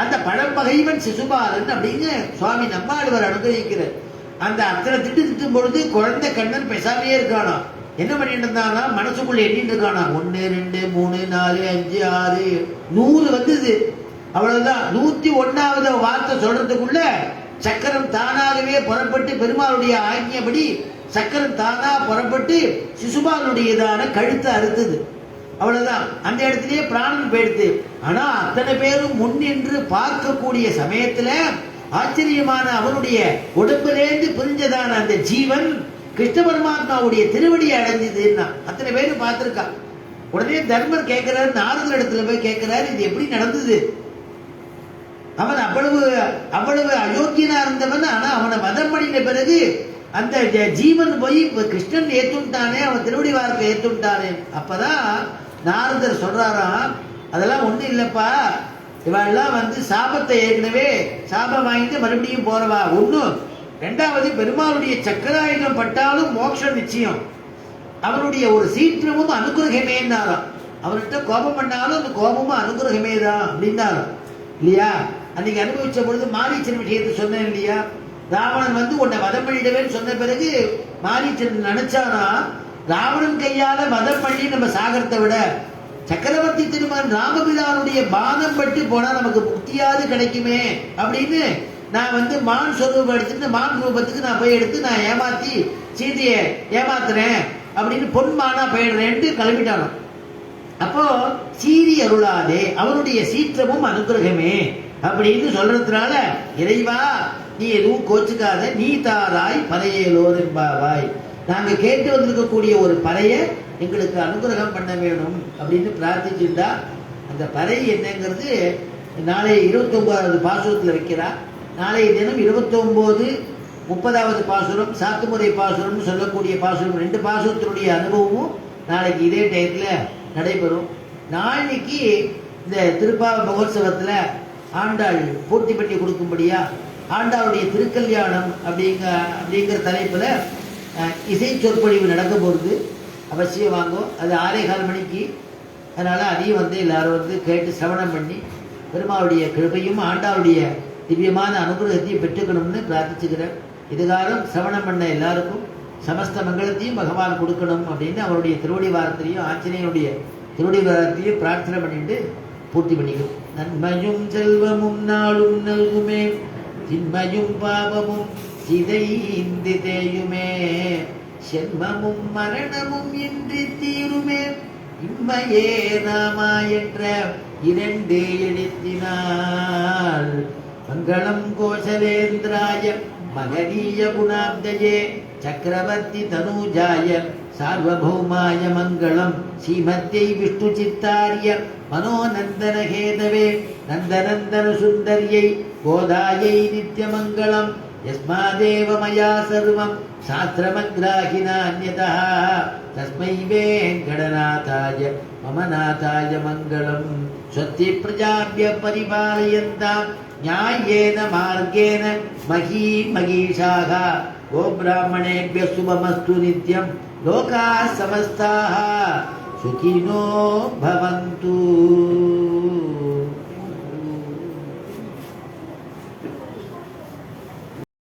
அந்த பழம்பகைவன் சிசுபாலன் அப்படின்னு சுவாமி நம்மாழ்வார் அனுகிரகிக்கிறார். அந்த அத்தனை திட்டும் பொழுது குழந்தை கண்ணன் பேசாமையே இருக்கானா. என்ன பண்ணிட்டு இருந்தானா, மனசுக்குள்ள எண்ணிட்டு இருக்கானா, 1 2 3 4 5 6 100 வந்தது. அவ்வளவுதான். 101வது வார்த்தை சொல்றதுக்குள்ள சக்கரம் தானாகவே புறப்பட்டு, பெருமாளுடைய ஆజ్ఞபடி சக்கரம் தானா புறப்பட்டு சிசுபாலனுடையதான கழுத்தை அறுத்தது. அவ்வளவுதான். அந்த இடத்திலேயே பிராணன் போயிடுது. ஆனா அத்தனை பேரும் முன் நின்று பார்க்கக்கூடிய சமயத்துல ஆச்சரியமான அவனுடைய உடம்பிலேந்து பிரிஞ்சதான அந்த ஜீவன் கிருஷ்ண பரமாத்மாவுடைய திருவடியை அடைஞ்சதுன்னா அத்தனை பேரும் பார்த்திருக்கா. உடனே தர்மர் கேட்கிறாரு, நாரதர் இடத்துல போய் கேட்கிறாரு, இது எப்படி நடந்தது? அவன் அவ்வளவு அயோக்கியனா இருந்தவன், ஆனா அவனை வதம் பண்ணின பிறகு அந்த ஜீவன் போய் கிருஷ்ணன் ஏத்துட்டானே, அவன் திருவடி வார்த்தை ஏத்துட்டானே. அப்பதான் நாரதர் சொல்றாராம், அதெல்லாம் ஒண்ணும் இல்லப்பா, இவெல்லாம் வந்து சாபத்தை ஏற்கனவே சாபம் வாங்கிட்டு மறுபடியும் போறவா ஒண்ணும். 2வது பெருமாளுடைய சக்கராயுதம் பட்டாலும் மோட்சம் நிச்சயம், அவனுடைய ஒரு சீற்றமும் அனுகிரகமேன்னாராம். அவர்கிட்ட கோபம் பண்ணாலும் அந்த கோபமும் அனுகிரகமே தான் அப்படின்னாராம் இல்லையா. அன்னைக்கு அனுபவிச்ச பொழுது மாரீச்சன் விஷயத்தை சொன்னேன் இல்லையா. ராவணன் வந்து உன்னை வதம் பண்ணிடுவேன்னு சொன்ன பிறகு மாரீச்சன் நினைச்சானா, ராவணன் கையால வதம் பண்ணி நம்ம சாகரத்தை விட சக்கரவர்த்தி திருமகன் ராமபிரானுடைய பானம் பட்டு போனா நமக்கு முக்தியாவது கிடைக்குமே அப்படின்னு நான் வந்து மான் சொரூபம் எடுத்துட்டு மான் ரூபத்துக்கு நான் போய் எடுத்து நான் ஏமாத்தி சீதையை ஏமாத்துறேன் அப்படின்னு பொன்மானா போயிடுறேன்ட்டு கிளம்பிட்டானோ. அப்போ சீரி அருளாதே, அவனுடைய சீற்றமும் அனுகிரகமே அப்படின்னு சொல்றதுனால, இறைவா நீ எதுவும் கோச்சுக்காத, நீ தாராய் பறையலோர் என்பாவாய், நாங்க கேட்டு வந்திருக்கக்கூடிய ஒரு பறைய எங்களுக்கு அனுகிரகம் பண்ண வேணும் அப்படின்னு பிரார்த்திச்சுட்டா, அந்த பறை என்னங்கிறது நாளை 29வது பாசுரத்துல வைக்கிறா. நாளைய தினம் 29 30வது பாசுரம் சாத்துமுறை பாசுரம்னு சொல்லக்கூடிய பாசுரம் 2 பாசுரத்தினுடைய அனுபவமும் நாளைக்கு இதே டயத்தில் நடைபெறும். நாளைக்கு இந்த திருப்பாவ மகோத்சவத்தில் ஆண்டாள் பூர்த்தி பண்ணி கொடுக்கும்படியா ஆண்டாளுடைய திருக்கல்யாணம் அப்படிங்கிற தலைப்பில் இசை சொற்பொழிவு நடக்க போகிறது. அவசியம் வாங்கும். அது 6:15 மணிக்கு. அதனால் அதையும் எல்லாரும் கேட்டு சிரவணம் பண்ணி பெருமாளுடைய கிருபையும் ஆண்டாளுடைய திவ்யமான அனுகிரகத்தையும் பெற்றுக்கணும்னு பிரார்த்திச்சுக்கிறேன். இதுகாரம் சிரவணம் பண்ண எல்லாருக்கும் சமஸ்த மங்களத்தையும் பகவான் கொடுக்கணும் அப்படின்னு அவருடைய திருவடி வாரத்திலையும் ஆஞ்சநேயனுடைய திருவடி வாரத்தையும் பிரார்த்தனை பண்ணிட்டு பூர்த்தி பண்ணிக்கணும். நன்மையும் செல்வமும் நாளும் நல்குமே, தின்மையும் பாவமும் சிதைந்து தேயுமே, சென்மமும் மரணமும் இன்றி தீருமே, இம்மையே நாமா என்ற 2 எழுத்தினால். மங்களம் கோசலேந்திராய மகனீய குணாப்தயே சக்கரவர்த்தி தனூஜாய சார்வபௌமாய மங்களம் ஸ்ரீமத்யை விஷ்ணு சித்தாரிய மனோநந்தன ஹேதவே நந்தநந்தன சுந்தர்யை கோதாயை நித்யமங்கலம். யஸ்மாதேவ மயா சர்வம் சாஸ்திரமக்ராஹினான்யதா தஸ்மை வேங்கடநாதாய மம நாதாய மங்களம். ஸ்வஸ்தி பிரஜாப்ய பரிபாலயந்தாம் ஞாயேன மார்கேன மகீ மகீஷாக. கோப்ராஹ்மணேभ्य சுபமஸ்து நித்யம். லோகாः சமஸ்தாः சுகினோ பவந்து.